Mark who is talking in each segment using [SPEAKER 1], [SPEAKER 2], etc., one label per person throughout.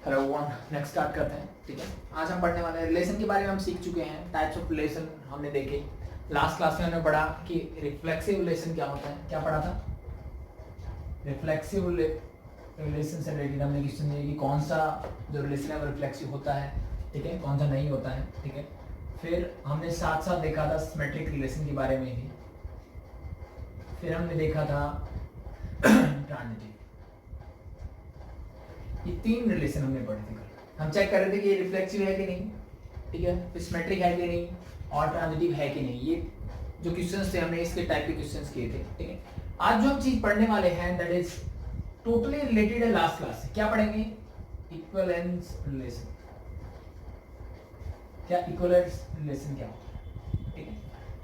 [SPEAKER 1] Hello one next start करते हैं। ठीक है, आज हम पढ़ने वाले हैं रिलेशन के बारे में। हम सीख चुके हैं टाइप्स ऑफ रिलेशन हमने देखे। लास्ट क्लास में हमने पढ़ा कि रिफ्लेक्सिव रिलेशन क्या होता है। क्या पढ़ा था? रिफ्लेक्सिव रिलेशन से रिलेटेड हमने क्वेश्चन दिए कि कौन सा जो रिलेशन है वो रिफ्लेक्सिव होता है, ठीक है, कौन सा नहीं होता है। ठीक है, फिर हमने साथ साथ देखा था सिमेट्रिक रिलेशन के बारे में भी। फिर हमने देखा था ट्रांजिटिव। ये तीन रिलेशन हमने पढ़े थे। हम चेक कर रहे थे कि ये रिफ्लेक्सिव है कि नहीं, ठीक है, सिमेट्रिक है कि नहीं और ट्रांजिटिव है कि नहीं। ये जो क्वेश्चंस थे हमने इसके टाइप के क्वेश्चंस किए थे। ठीक है, आज जो हम चीज पढ़ने वाले हैं दैट इज टोटली रिलेटेड है लास्ट क्लास से। क्या पढ़ेंगे? Equivalence relation. क्या इक्विवेलेंस रिलेशन क्या होता है? ठीक है,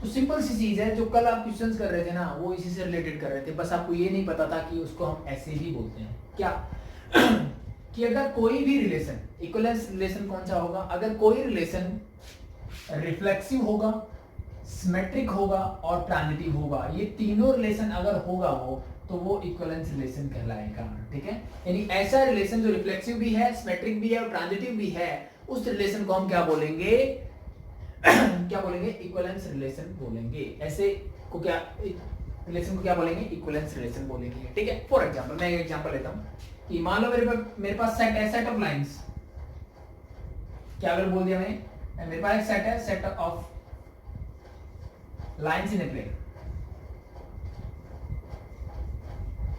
[SPEAKER 1] तो सिंपल सी चीज है। जो कल आप क्वेश्चंस कर रहे थे ना, वो इसी से रिलेटेड कर रहे थे। बस आपको ये नहीं पता था कि उसको हम ऐसे भी बोलते हैं। क्या कि अगर कोई भी रिलेशन, इक्विवेलेंस रिलेशन कौन सा होगा? अगर कोई रिलेशन रिफ्लेक्सिव होगा, सिमेट्रिक होगा और ट्रांजिटिव होगा, ये तीनों रिलेशन अगर होगा वो, तो वो इक्विवेलेंस रिलेशन कहलाएगा। ठीक है, यानी ऐसा रिलेशन जो रिफ्लेक्सिव भी है, सिमेट्रिक भी है और ट्रांजिटिव भी है, उस रिलेशन को हम क्या बोलेंगे? क्या बोलेंगे? इक्विवेलेंस रिलेशन बोलेंगे। ऐसे को क्या रिलेशन को क्या बोलेंगे? इक्विवेलेंस रिलेशन बोलेंगे। ठीक है, फॉर एग्जांपल मैं एक एग्जांपल लेता हूं कि मान लो मेरे पास सेट है, सेट ऑफ लाइंस। क्या अगर बोल दिया मैंने, मेरे पास एक सेट है, set of lines in a plane.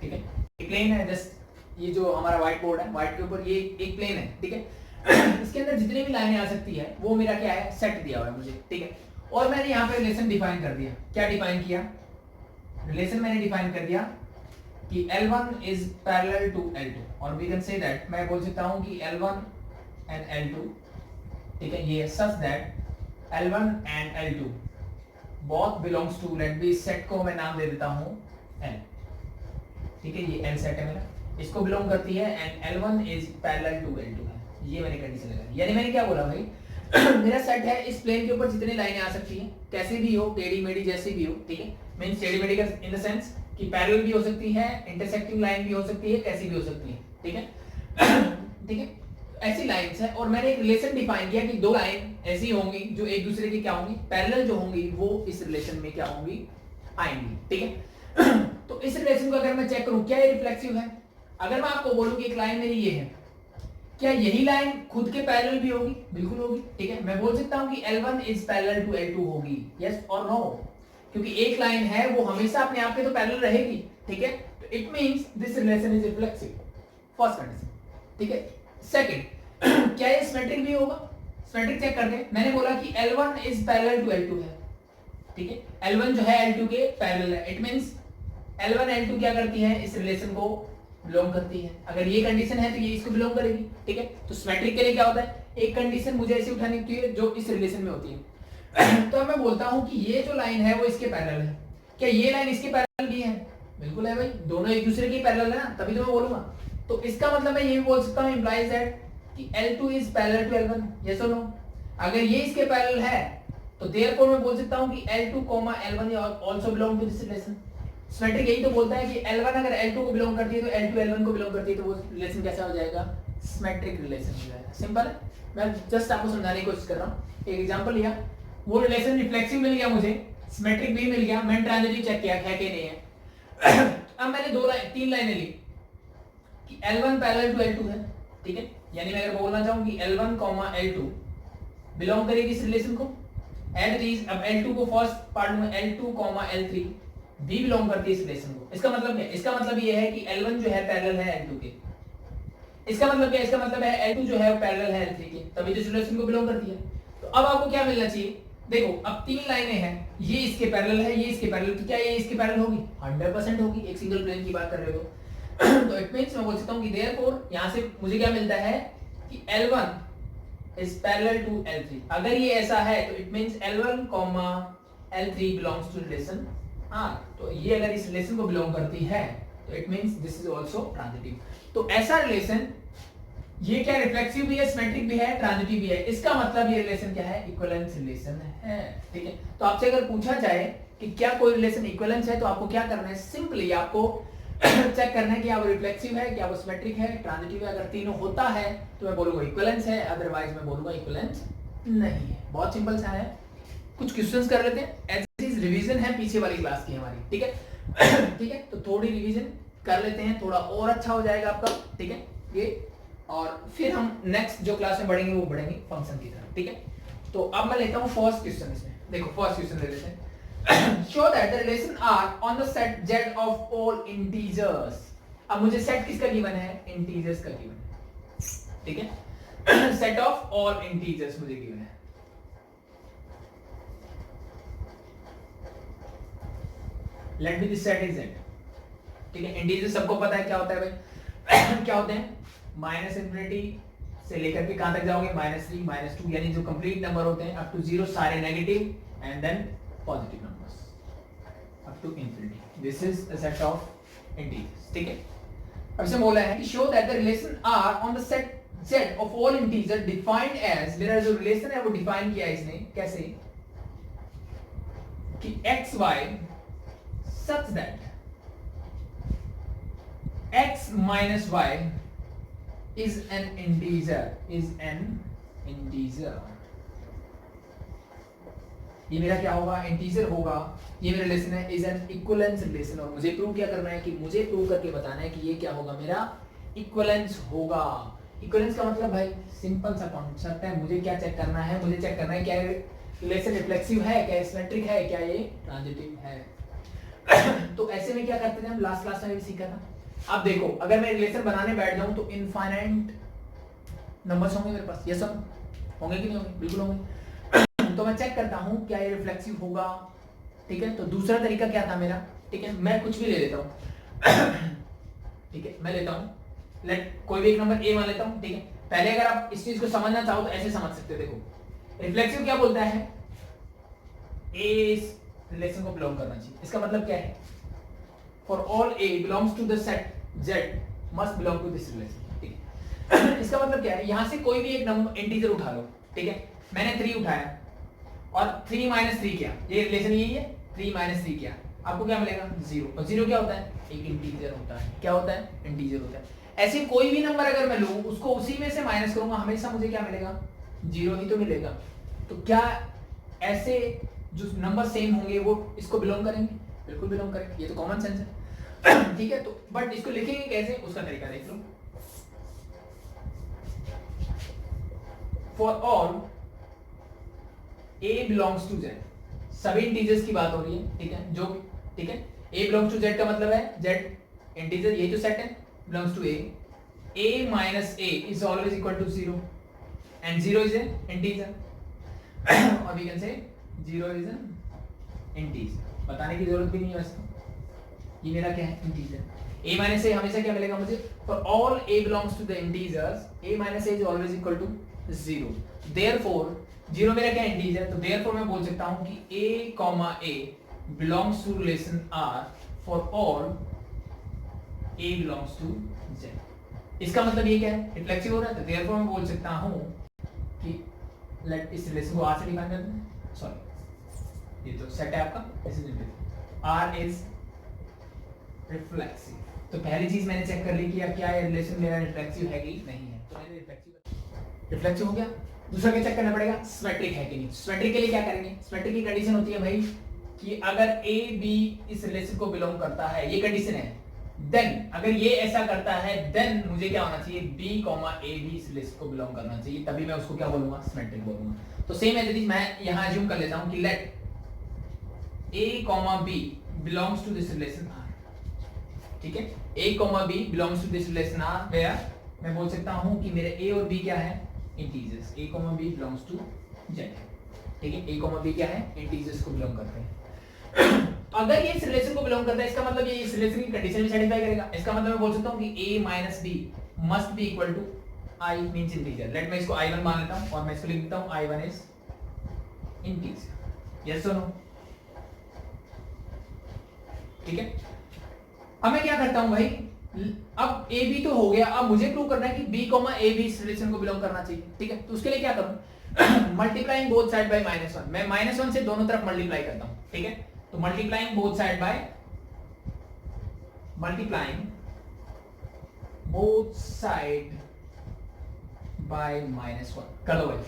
[SPEAKER 1] ठीक है, एक प्लेन है, जस्ट ये जो हमारा व्हाइट बोर्ड है, व्हाइट के ऊपर ये एक प्लेन है। ठीक है, इसके अंदर जितनी भी लाइनें आ सकती है वो मेरा क्या है? सेट दिया हुआ है मुझे। ठीक है, और मैंने यहाँ पे रिलेशन डिफाइन कर दिया। क्या डिफाइन किया? रिलेशन मैंने डिफाइन कर दिया कि L1 is parallel to L2 और we can say that मैं बोल सकता हूँ कि L1 and L2, ठीक है, ये such that L1 and L2 both belongs to, let me set को मैं नाम दे देता हूँ L। ठीक है, ये L सेट है मेरा, इसको बिलोंग करती है and L1 is parallel to L2 है। ये मैंने कंडीशन लगाई। यानी मैंने क्या बोला भाई, मेरा सेट है, इस प्लेन के ऊपर जितनी लाइनें आ सकती हैं, कैसी भी हो, टेढ़ी मेढ़ी जैसी भी हो। ठीक है, मींस टेढ़ी मेढ़ी का इन द सेंस कि पैरेलल भी हो सकती है, इंटरसेक्टिंग लाइन भी हो सकती है, कैसी भी हो सकती है। ठीक है, ठीक है, ऐसी लाइंस है। और मैंने एक रिलेशन डिफाइन किया कि दो लाइन ऐसी होंगी जो एक दूसरे की क्या होंगी? पैरेलल जो होंगी वो इस रिलेशन में क्या होंगी? आएंगी। ठीक है, तो इस रिलेशन को अगर मैं चेक करूं, क्या ये रिफ्लेक्सिव है? अगर मैं आपको बोलूं कि एक लाइन मेरी ये है, क्या यही लाइन खुद के पैरेलल भी होगी? बिल्कुल होगी। ठीक है, मैं बोल सकता हूं कि L1 is parallel to L2 होगी, यस और नो, क्योंकि एक लाइन है वो हमेशा अपने आप के तो पैरेलल रहेगी। ठीक है, तो it means this relation is reflexive, first condition. ठीक है, सेकंड, क्या ये सिमेट्रिक भी होगा? सिमेट्रिक चेक करते हैं। मैंने बोला कि L1 is parallel to L2 है। ठीक है, L1 जो है L2 के पैरेलल है, इट मींस L1 L2 क्या करती है? इस रिलेशन को बिलोंग करती है। अगर ये कंडीशन है तो ये इसको बिलोंग करेगी। ठीक है, तो सिमेट्रिक के लिए क्या होता है? एक कंडीशन मुझे ऐसी उठानी होती है जो इस रिलेशन में होती है। तो मैं बोलता हूं कि ये जो लाइन है वो इसके पैरेलल है। क्या ये लाइन इसके पैरेलल भी है? बिल्कुल है भाई, दोनों एक दूसरे के पैरेलल है ना, तभी तो मैं बोलूंगा। तो इसका मतलब मैं ये भी बोल सकता हूं, इंप्लाइज दैट कि L2 is parallel to L1, yes और नो। अगर ये इसके पैरेलल है तो देयरफॉर मैं बोल सकता हूं कि L2, L1 also belong to this relation. Symmetric यही तो बोलता है कि L1 अगर L2 को बिलोंग करती है तो L2 L1 को बिलोंग करती है, तो वो रिलेशन कैसा हो जाएगा? सिमेट्रिक रिलेशन हो जाएगा। सिंपल है, मैं जस्ट आपको समझाने की कोशिश कर रहा हूं। एक एग्जांपल लिया, वो रिलेशन रिफ्लेक्सिव मिल गया मुझे, सिमेट्रिक भी मिल गया, मैंने ट्रांजिटिव चेक किया है कि नहीं है। अब मैंने तीन लाइनें ली कि L1 पैरेलल टू L2 है। ठीक है, यानी मैं अगर बोलना चाहूं कि L1, L2 बिलोंग करेगी इस रिलेशन को, एट रीज अब L2 को फर्स्ट पार्ट में L2, L3 भी बिलोंग करती है इस रिलेशन को। इसका मतलब क्या? इसका मतलब ये है कि L1 जो है पैरेलल है L2 के। इसका मतलब क्या? इसका मतलब है L2 जो है पैरेलल है L3 के, तभी तो इस रिलेशन को बिलोंग करती है। तो अब आपको क्या मिलना चाहिए? देखो, अब तीन लाइनें हैं, ये इसके पैरेलल है, ये इसके पैरेलल, तो क्या ये इसके पैरेलल होगी? 100% होगी, एक सिंगल प्लेन की बात कर रहे हो। तो इट मींस मैं बोल सकता हूं कि देयरफॉर यहां से मुझे क्या मिलता है कि L1 is parallel to L3। अगर ये ऐसा है तो it means L1, L3 belongs to relation R। तो ये अगर इस रिलेशन को बिलोंग करती है तो it means this is also transitive. तो ऐसा रिलेशन, ये क्या रिफ्लेक्सिव भी है, सिमेट्रिक भी है, ट्रांजिटिव भी है। इसका मतलब ये रिलेशन क्या है? इक्विवेलेंस रिलेशन है। ठीक है, तो आपसे अगर पूछा जाए कि क्या कोई रिलेशन इक्विवेलेंस है तो आपको क्या करना है? सिंपली आपको चेक करना है कि क्या वो रिफ्लेक्सिव है, क्या वो सिमेट्रिक है, ट्रांजिटिव है। अगर तीनों होता है तो मैं बोलूंगा इक्विवेलेंस है, अदरवाइज मैं बोलूंगा इक्विवेलेंस नहीं है। बहुत सिंपल सा है। कुछ क्वेश्चंस कर लेते हैं, एज इट इज रिवीजन है पीछे वाली क्लास की हमारी, ठीक है। ठीक है, तो थोड़ी रिवीजन कर लेते हैं, थोड़ा और अच्छा हो जाएगा आपका, ठीक है ये। और फिर हम नेक्स्ट जो क्लास में बढ़ेंगे वो बढ़ेंगे फंक्शन की तरफ, ठीक है। तो अब मैं लेता हूँ फर्स्ट क्वेश्चन। इसमें देखो फर्स्ट क्वेश्चन ले लेते हैं। Show that the relation R on the set Z of all integers. अब मुझे सेट किसका गिवन है? इंटीजर्स का गिवन है, ठीक है। सेट ऑफ ऑल इंटीजर्स मुझे गिवन है। Let be the set is Z, ठीक है। इंटीजर सबको पता है क्या होता है भाई। क्या होते हैं? माइनस इंफिनिटी से लेकर के कहां तक जाओगे? -3, -2, यानी जो कंप्लीट नंबर होते हैं अप टू 0 सारे negative and then positive numbers up to infinity. This is a set of integers, ठीक है। अब से बोला है कि show that the relation R on the set Z of all integer defined as, मेरा जो रिलेशन है वो डिफाइन किया है इसने कैसे कि xy such that x minus y is an integer, ये मेरा क्या होगा? इंटीजर होगा। ये मेरा रिलेशन है इज एन इक्विवेलेंस रिलेशन, और मुझे प्रूव क्या करना है कि मुझे प्रूव करके बताना है कि ये क्या होगा? मेरा इक्विवेलेंस होगा। इक्विवेलेंस का मतलब भाई सिंपल सा कॉन्सेप्ट है। मुझे क्या चेक करना है? मुझे चेक करना है क्या रिलेशन रिफ्लेक्सिव है, क्या सिमेट्रिक है, क्या ये ट्रांजिटिव है। तो ऐसे में क्या करते थे हम? लास्ट क्लास में भी सीखा था। अब देखो, अगर मैं रिलेशन बनाने बैठ जाऊं तो इनफाइनाइट नंबर्स होंगे मेरे पास, यस होंगे कि नहीं होंगे? बिल्कुल होंगे। तो मैं चेक करता हूं क्या ये रिफ्लेक्सिव होगा, ठीक है। तो दूसरा तरीका क्या था मेरा, ठीक है, मैं कुछ भी ले लेता हूं। ठीक है, मैं लेता हूं लेट कोई भी एक नंबर a मान लेता हूं, ठीक है। पहले अगर आप इस चीज को समझना चाहो तो ऐसे समझ सकते हो। देखो रिफ्लेक्सिव क्या बोलता है? a इस रिलेशन को बिलोंग करना चाहिए। इसका मतलब क्या है? For all a belongs to the set z must belong to this relation, ठीक है। इसका मतलब क्या है? यहां से कोई भी एक नंबर इंटीजर उठा लो, ठीक है। मैंने 3 उठाया और 3 - 3 किया, ये रिलेशन यही है। 3 - 3 किया, आपको क्या मिलेगा? 0। और 0 क्या होता है? एक इंटीजर होता है। क्या होता है? इंटीजर होता है। ऐसे कोई भी नंबर अगर मैं लूं, उसको उसी में से माइनस करूंगा, हमेशा मुझे क्या मिलेगा? 0 ही तो मिलेगा। तो क्या ऐसे जो नंबर सेम होंगे वो इसको बिलोंग करेंगे? बिल्कुल बिलोंग करेंगे, ये तो कॉमन सेंस है। ठीक है, तो बट इसको लिखेंगे कैसे? उसका तरीका देख लो। For all a belongs to z, सभी इंटीजर्स की बात हो रही है, ठीक है। जो ठीक है, a belongs to z का मतलब है z इंटीजर, ये जो सेट है belongs to a minus a is always equal to 0 and 0 is an integer or we can say 0 is an integer। बताने की जरूरत भी नहीं है वैसे, ये मेरा क्या है? इंटीजर। a minus a हमेशा क्या मिलेगा मुझे? for all a belongs to the integers a minus a is always equal to 0, therefore 0 मेरा क्या? इंटीजर। तो therefore मैं बोल सकता हूं कि a, a belongs to relation R for all a belongs to Z। इसका मतलब ये क्या है? रिफ्लेक्सिव हो रहा है। तो therefore मैं बोल सकता हूं कि लेट इस रिलेशन को R से डिफाइन करते हैं। सॉरी, ये तो सेट है आपका, this is R is reflexive. तो पहली चीज मैंने चेक कर ली कि क्या ये रिलेशन मेरा रिफ्लेक्सिव है कि नहीं है। तो मैंने रिफ्लेक्सिव हो गया। दूसरा क्या चेक करना पड़ेगा? सिमेट्रिक है कि नहीं। सिमेट्रिक के लिए क्या करेंगे? सिमेट्रिक की कंडीशन होती है भाई कि अगर a b इस रिलेशन को बिलोंग करता है, ये कंडीशन है, देन अगर ये ऐसा करता है देन मुझे क्या होना चाहिए? b, a भी इस रिलेशन को बिलोंग करना चाहिए, तभी मैं उसको क्या बोलूंगा? सिमेट्रिक बोलूंगा। तो सेम एज इट इज मैं यहां अज्यूम कर लेता हूं कि let a, b belongs to this relation R, ठीक है। a, b belongs to this relation R where मैं बोल सकता हूं कि मेरे a और b क्या है? Integers. a, b belongs to Z, ठीक है। a, b क्या है? इंटीजर्स को बिलोंग करते हैं। अगर ये इस रिलेशन को बिलोंग करता है, इसका मतलब ये इस रिलेशन की कंडीशन भी सेटिस्फाई करेगा। इसका मतलब मैं बोल सकता हूं कि a minus b must be equal to I means integer। Let मैं इसको I1 मान लेता हूं और मैं इसको लिख देता हूं I1 is integer। यस और नो? ठीक है। अब मैं क्या करता हूं भाई? अब a b तो हो गया, अब मुझे प्रूव करना है कि b, a भी इस रिलेशन को बिलोंग करना चाहिए, ठीक है। तो उसके लिए क्या करूं? Multiplying both side by -1। मैं -1 से दोनों तरफ मल्टीप्लाई करता हूं, ठीक है। तो multiplying both side by multiplying both side by -1 कर दो भाई।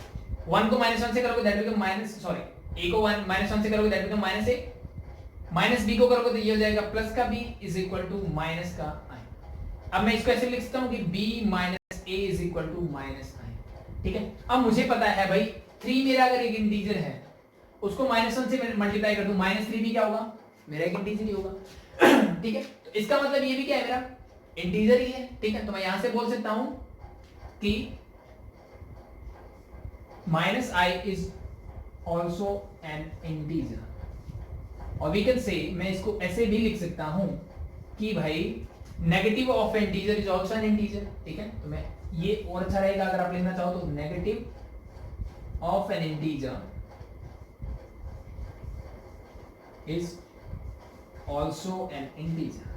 [SPEAKER 1] 1 को -1 से करोगे that become minus, sorry a को -1 से करोगे that become -a, minus b को करोगे तो ये हो जाएगा प्लस का b is equal to minus का i। अब मैं इसको ऐसे लिख सकता हूं कि b minus a is equal to minus i। ठीक है, अब मुझे पता है भाई 3 मेरा अगर एक इंटीजर है उसको -1 से मैं मल्टीप्लाई कर दूं, -3 भी क्या होगा, मेरा एक इंटीजर ही होगा। ठीक है, तो इसका मतलब ये भी क्या है, मेरा इंटीजर ही है। ठीक है, तो मैं यहां से बोल सकता हूं कि -i is also an integer. और वी कैन से, मैं इसको ऐसे भी लिख सकता हूं कि भाई negative of integer is also an integer. ठीक है, तो मैं ये और अच्छा रहेगा अगर आप लिखना चाहो तो negative of N integer is also an integer.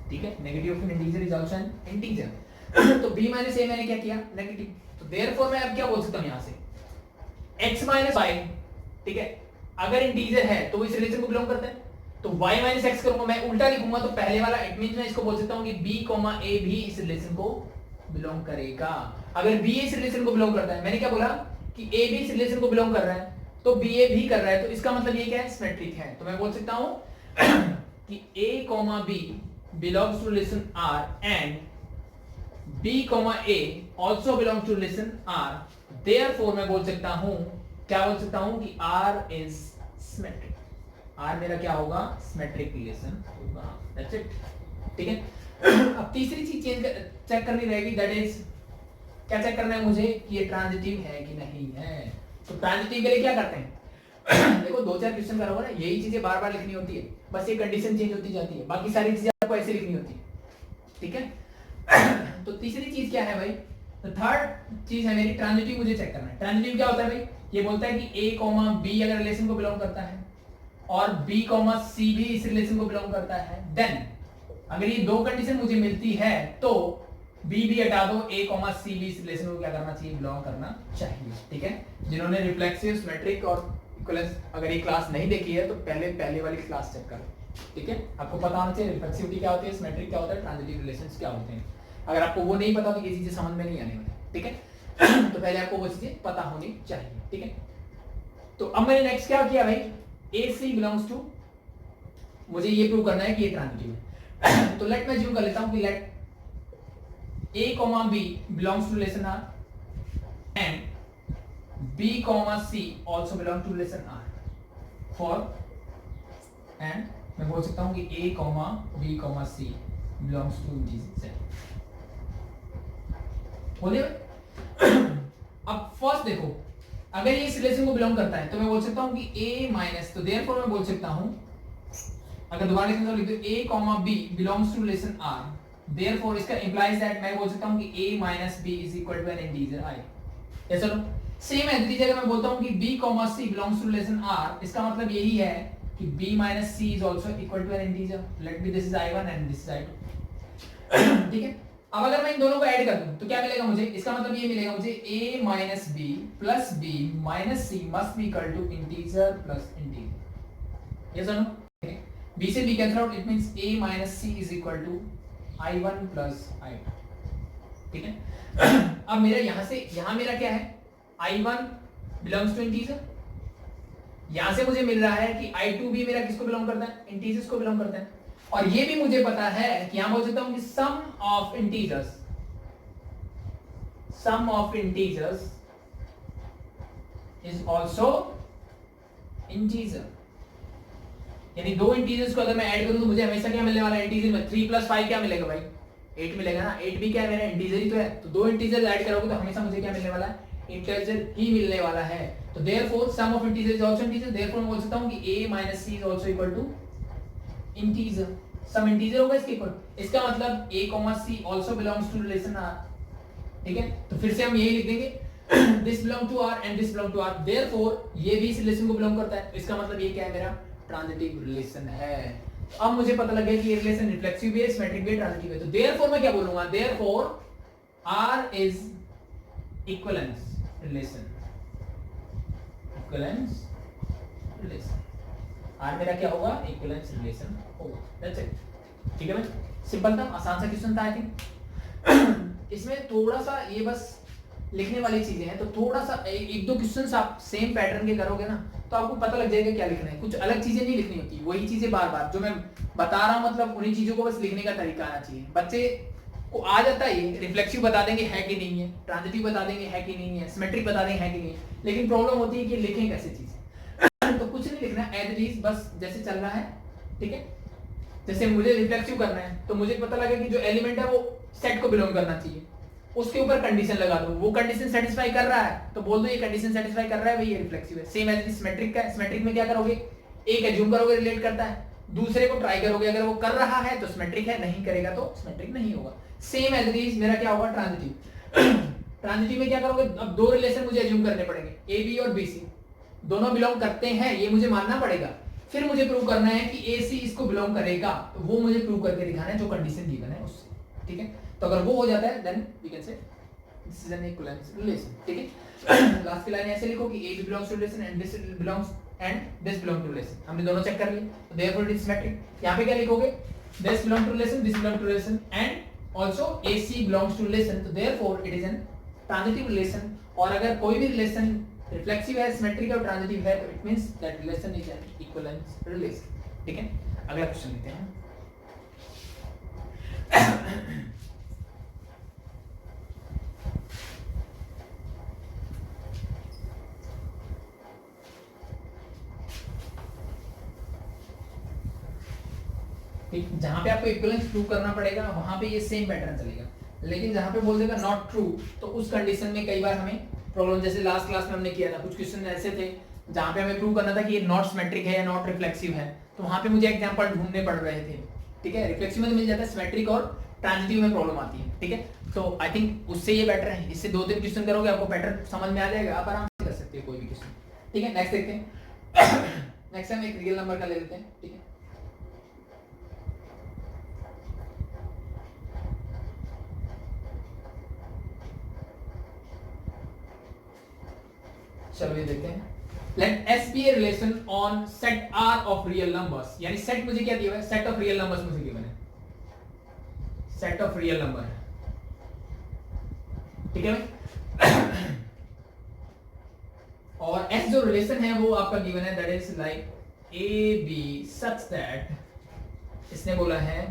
[SPEAKER 1] ठीक है, negative of N integer is also an integer. तो b माइनस a मैंने क्या किया, नेगेटिव। तो देयरफॉर मैं अब क्या बोल सकता हूं यहां से, x माइनस y, ठीक है, अगर इंटीजर है तो वो इस रिलेशन को बिलोंग करता है। तो y माइनस एक्स करूंगा, मैं उल्टा लिखूंगा तो पहले वाला इट मींस मैं इसको बोल सकता हूं कि b a भी इस रिलेशन को बिलोंग करेगा। अगर b इस रिलेशन को बिलोंग करता है, मैंने क्या बोला कि a भी इस रिलेशन को बिलोंग कर रहा है, तो b a भी कर रहा है, तो इसका मतलब ये क्या है, सिमेट्रिक है। तो मैं बोल सकता हूं कि a b belongs to relation R and b a also belongs to relation R, therefore मैं बोल सकता हूं, क्या बोल सकता हूं कि R is symmetric। R मेरा क्या होगा, सिमेट्रिक रिलेशन होगा। That's it. ठीक है, अब तीसरी चीज चेक करनी रहेगी, दैट इज क्या चेक करना है मुझे कि ये ट्रांजिटिव है कि नहीं है। तो ट्रांजिटिव के लिए क्या करते हैं देखो 2-4 क्वेश्चन करोगे ना, यही चीजें बार बार लिखनी होती है, बस ये कंडीशन चेंज होती जाती है, बाकी सारी चीजें आपको ऐसे लिखनी होती है। ठीक है, तो तीसरी चीज क्या है भाई, तो थर्ड चीज है मेरी ट्रांजिटिव, मुझे चेक करना है। ट्रांजिटिव क्या होता है भाई, ये बोलता है कि a b अगर रिलेशन को बिलोंग करता है और b c भी इस रिलेशन को बिलोंग करता है, देन अगर ये दो कंडीशन मुझे मिलती है तो b भी हटा दो, a c भी इस रिलेशन को क्या करना चाहिए, बिलोंग करना चाहिए। ठीक है, जिन्होंने रिफ्लेक्सिव, सिमेट्रिक और इक्विवेलेंस अगर ये क्लास नहीं देखी है तो पहले वाली क्लास चेक करो। ठीक है, आपको पता होना चाहिए रिफ्लेक्सिविटी क्या होती है, सिमेट्रिक क्या होता है, ट्रांजिटिव रिलेशंस क्या होते हैं। अगर आपको वो नहीं पता तो ये चीजें समझ में नहीं आने वाली। ठीक है, तो पहले आपको वो चीजें पता होनी चाहिए। ठीक है, तो अब मैंने नेक्स्ट क्या किया भाई, AC बिलोंग्स टू, मुझे ये प्रूव करना है कि ये ट्रांजिटिव है। तो लेट मैं ज्यूम कर लेता हूं कि let A, B belongs to relation R and B, C also belong to relation R for, and मैं बोल सकता हूं कि A, B, C belongs to this set। बोलिए अब फर्स्ट देखो, अगर ये इस रिलेशन को बिलोंग करता है तो मैं बोल सकता हूं कि A माइनस, तो देयरफॉर मैं बोल सकता हूं, अगर दोबारा लिखना तो लिख दो A, B belongs to relation R, therefore इसका implies that मैं बोल सकता हूं कि a minus b is equal to an integer I। ये चलो सेम है, दूसरी जगह मैं बोलता हूं कि b, c belongs to relation R, इसका मतलब यही है कि b minus c is also equal to an integer। let me this is I1 and this is I2। ठीक है, अब अगर मैं इन दोनों को ऐड कर दूं तो क्या मिलेगा मुझे, इसका मतलब ये मिलेगा मुझे a minus b plus b minus c must be equal to integer plus integer। ये सुनो, b से b cancel out, it means a minus c is equal to I1 plus I2। ठीक है, अब मेरा यहां से यहां मेरा क्या है, I1 बिलोंग्स टू इंटीजर, यहां से मुझे मिल रहा है कि I2 भी मेरा किसको बिलोंग करता है, इंटीजर्स को बिलोंग करता है। और ये भी मुझे पता है कि यहां बोल सकता हूं कि sum of integers is also integer. यानी दो इंटीजर्स को अगर मैं ऐड करूं तो मुझे हमेशा क्या मिलने वाला है, इंटीजर में 3 + 5 क्या मिलेगा भाई, 8 मिलेगा ना। 8 भी क्या है, मेरा इंटीजर ही तो है, तो दो इंटीजर ऐड करोगे तो हमेशा मुझे क्या मिलने वाला है, इंटीजर ही मिलने वाला है। तो therefore sum of integer is also integer, therefore मैं बोल सकता हूं कि a - c is also equal to integer. Sum integer होगा इसके इक्वल, इसका मतलब a, c also belongs to relation R। ठीक है, तो फिर से हम यही लिख देंगे this belong to R and this belong to R, therefore ये भी इस रिलेशन को बिलोंग करता है। तो इसका मतलब ये क्या है, मेरा ट्रांजिटिव रिलेशन है। अब मुझे पता लग गया कि ये रिलेशन रिफ्लेक्सिव भी है, सिमेट्रिक भी है, ट्रांजिटिव है। तो देयरफॉर मैं क्या बोलूंगा, therefore R is equivalence relation. R मेरा क्या होगा, इक्विवेलेंस रिलेशन होगा। That's it. ठीक है भाई, सिंपल था, आसान सा क्वेश्चन था आई थिंक। इसमें थोड़ा सा ये बस लिखने वाली चीजें हैं, तो थोड़ा सा एक दो क्वेश्चंस आप सेम पैटर्न के करोगे ना तो आपको पता लग जाएगा क्या लिखना है। कुछ अलग चीजें नहीं लिखनी होती, वही चीजें बार बार जो मैं बता रहा हूँ, मतलब उन्हीं चीजों को बस लिखने का तरीका आना चाहिए। बच्चे को आ जाता है ये, रिफ्लेक्सिव बता देंगे है कि नहीं है, ट्रांजिटिव बता देंगे है कि नहीं है, सिमेट्रिक बता देंगे है कि नहीं है, लेकिन प्रॉब्लम होती है कि लिखें कैसे चीज। तो कुछ नहीं लिखना, एज इट इज, बस जैसे चल रहा है। ठीक है, जैसे मुझे रिफ्लेक्सिव करना है तो मुझे पता लगा कि जो एलिमेंट है वो सेट को बिलोंग करना चाहिए, उसके ऊपर कंडीशन लगा दो, वो कंडीशन सेटिस्फाई कर रहा है तो बोल दो ये कंडीशन सेटिस्फाई कर रहा है भाई, ये रिफ्लेक्सिव है। सेम एज सिमेट्रिक का, सिमेट्रिक में क्या करोगे, एक एज्यूम करोगे रिलेट करता है, दूसरे को ट्राई करोगे, अगर वो कर रहा है तो सिमेट्रिक है, नहीं करेगा तो सिमेट्रिक नहीं होगा। सेम एज इज मेरा क्या होगा, ट्रांजिटिव। ट्रांजिटिव में क्या करोगे, अब दो रिलेशन मुझे एज्यूम करने पड़ेंगे, ए बी और बी सी दोनों बिलोंग करते हैं, ये मुझे मानना पड़ेगा। फिर मुझे प्रूव करना है कि ए सी इसको बिलोंग करेगा, तो वो मुझे प्रूव करके दिखाना है जो कंडीशन गिवन है उससे। ठीक है, तो अगर वो हो जाता है then we can say this is an equivalence relation. ठीक है, लास्ट की लाइन ऐसे लिखो कि a b belongs to relation and this belongs and this belong to relation. हमने दोनों चेक कर लिए, तो देयरफॉर इट इज सिमेट्रिक। यहां पे क्या लिखोगे, this belong to relation, this belong to relation and also AC belongs to relation, तो therefore it is an transitive relation. और अगर कोई भी रिलेशन रिफ्लेक्सिव है, सिमेट्रिक है और ट्रांजिटिव है, तो it means that relation is an equivalence relation. ठीक है, अगला क्वेश्चन लेते हैं। जहां पे आपको इक्विवेलेंस प्रूव करना पड़ेगा वहां पे ये सेम पैटर्न चलेगा, लेकिन जहां पे बोल देगा नॉट ट्रू तो उस कंडीशन में कई बार हमें प्रॉब्लम, जैसे लास्ट क्लास में हमने किया था, कुछ क्वेश्चन ऐसे थे जहां पे हमें प्रूव करना था कि ये नॉट सिमेट्रिक है या नॉट रिफ्लेक्सिव है, तो वहां पे मुझे एग्जांपल ढूंढने पड़ रहे थे। ठीक है, रिफ्लेक्सिव में तो मिल जाता है, सिमेट्रिक और ट्रांजिटिव में प्रॉब्लम आती है। ठीक है, तो आई थिंक उससे ये बेटर है, इससे दो तीन क्वेश्चन करोगे आपको पैटर्न समझ में आ जाएगा, आप आराम से कर सकते हो कोई भी क्वेश्चन। ठीक है, नेक्स्ट देखते हैं। नेक्स्ट हम एक रियल नंबर का ले लेते हैं। ठीक है, चलो ये देखते हैं। Let S be a relation on set R of real numbers, यानी सेट मुझे क्या दिया हुआ है, सेट ऑफ रियल नंबर्स मुझे गिवन है, सेट ऑफ रियल नंबर। ठीक है भाई, और S जो रिलेशन है वो आपका गिवन है, that is like A B such that, इसने बोला है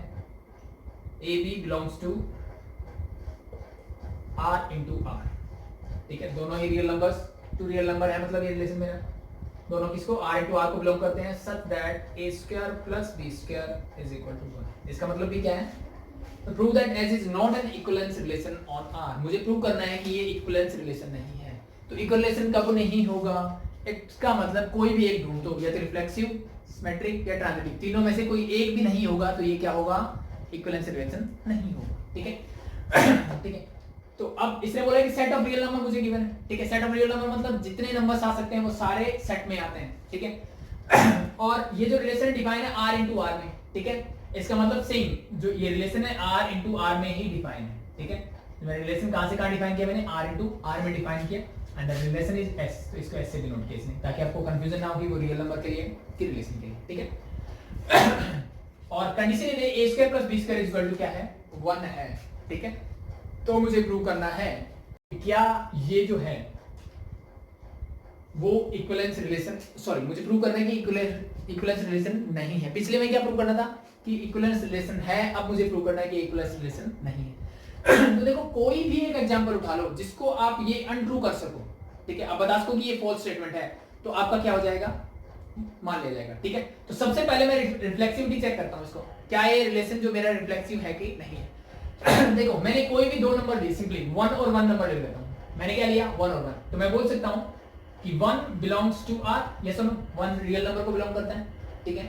[SPEAKER 1] A B belongs to R into R। ठीक है, दोनों ही real numbers, two real number है, मतलब ये रिलेशन मेरा दोनों किसको R into R को बिलोंग करते हैं, such that A square plus B square is equal to 1। इसका मतलब भी क्या है, तो prove that S is not an equivalence relation on R। मुझे प्रूव करना है कि ये इक्विवेलेंस रिलेशन नहीं है, तो इक्विवेलेंस कब नहीं होगा, इसका मतलब कोई भी एक ढूंढ दो, या तो रिफ्लेक्सिव, सिमेट्रिक या ट्रांजिटिव, तीनों में से कोई एक भी नहीं होगा तो ये क्या होगा, इक्विवेलेंस रिलेशन नहीं होगा। ठीक है, ठीक है, तो अब इसने बोला कि सेट ऑफ रियल नंबर मुझे गिवन है। ठीक है, सेट ऑफ रियल नंबर मतलब जितने नंबर्स आ सकते हैं वो सारे सेट में आते हैं। ठीक है, और ये जो रिलेशन डिफाइन है R into R में। ठीक है, इसका मतलब सेम जो ये रिलेशन है R into R में ही डिफाइन है। ठीक है, मैंने रिलेशन कहां से कहां डिफाइन किया, मैंने R into R में डिफाइन किया, and the relation is S, तो इसको S से डिनोट किया इसने, ताकि आपको कंफ्यूजन ना हो कि वो रियल नंबर के लिए कि रिलेशन के लिए। ठीक है, और कंडीशन ये A square plus B square equal to क्या है, 1 है। ठीक है, तो मुझे प्रूव करना है कि क्या ये जो है वो इक्विवेलेंस रिलेशन, सॉरी मुझे प्रूव करना है कि इक्विवेलेंस रिलेशन नहीं है। पिछले में क्या प्रूव करना था कि इक्विवेलेंस रिलेशन है, अब मुझे प्रूव करना है कि इक्विवेलेंस रिलेशन नहीं है। तो देखो कोई भी एक एग्जांपल उठा लो जिसको आप ये अनट्रू कर सको। ठीक है, अब बता सको कि ये फॉल्स स्टेटमेंट है, तो आपका क्या हो जाएगा, मान लिया जाएगा। ठीक है, तो सबसे पहले मैं रिफ्लेक्सिविटी चेक करता हूं इसको, क्या ये रिलेशन जो मेरा रिफ्लेक्सिव है कि नहीं है। देखो मैंने कोई भी दो नंबर लिए, सिंपली 1 और 1 नंबर ले लेता हूं। मैंने क्या लिया, 1 और 1, तो मैं बोल सकता हूं कि 1 बिलोंग्स टू R, यस और नो, 1 रियल नंबर को बिलोंग करता है। ठीक है,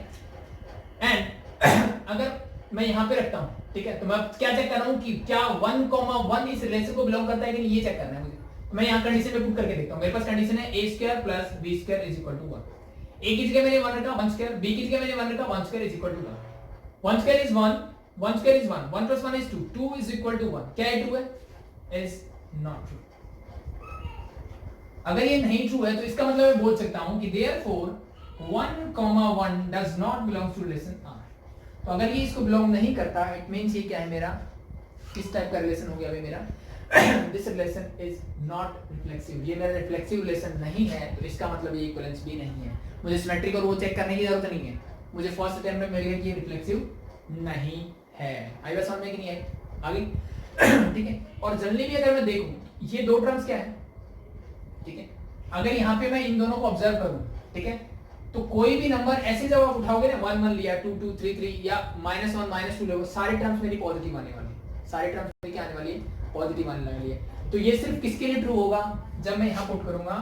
[SPEAKER 1] एंड अगर मैं यहां पे रखता हूं, ठीक है, तो मैं क्या चेक कर रहा हूं कि क्या 1,1 इस रिलेशन को बिलोंग करता है कि नहीं, ये चेक करना है मुझे। तो मैं यहां कंडीशन में पुट करके देखता हूं, मेरे पास कंडीशन है A square plus B square is equal to 1। A की जगह मैंने 1 रखा, 1 square, B की जगह मैंने 1 रखा, 1 square is equal to 1। 1 square is 1, 1 square is 1, 1 plus 1 is 2, 2 is equal to 1। क्या है, 2 है, is not true। अगर ये नहीं ट्रू है तो इसका मतलब मैं बोल सकता हूं कि therefore 1, 1 does not belongs to relation R. तो अगर ये इसको बिलोंग नहीं करता, इट मींस ये क्या है मेरा, किस टाइप का रिलेशन हो गया भाई मेरा, this relation is not reflexive, ये मेरा रिफ्लेक्सिव रिलेशन नहीं है, तो इसका मतलब ये इक्विवेलेंस भी नहीं है। मुझे सिमेट्रिक और वो चेक करने की जरूरत नहीं है, मुझे फर्स्ट अटेम्प्ट में मिल गया कि ये रिफ्लेक्सिव नहीं है। आई बात समझ में कि नहीं आई? आगे ठीक है। और जनरली भी अगर मैं देखूं ये दो टर्म्स क्या है, ठीक है, अगर यहाँ पे मैं इन दोनों को ऑब्जर्व करूं, ठीक है, तो कोई भी नंबर ऐसे जब आप उठाओगे ना, 1 1 लिया, 2 2 3 3 या -1 -2 लोगे, सारे टर्म्स मेरी पॉजिटिव आने वाली है, सारे टर्म्स मेरी क्या आने वाली है, पॉजिटिव आने वाली है। तो ये सिर्फ किसके लिए ट्रू होगा, जब मैं यहाँ पुट करूंगा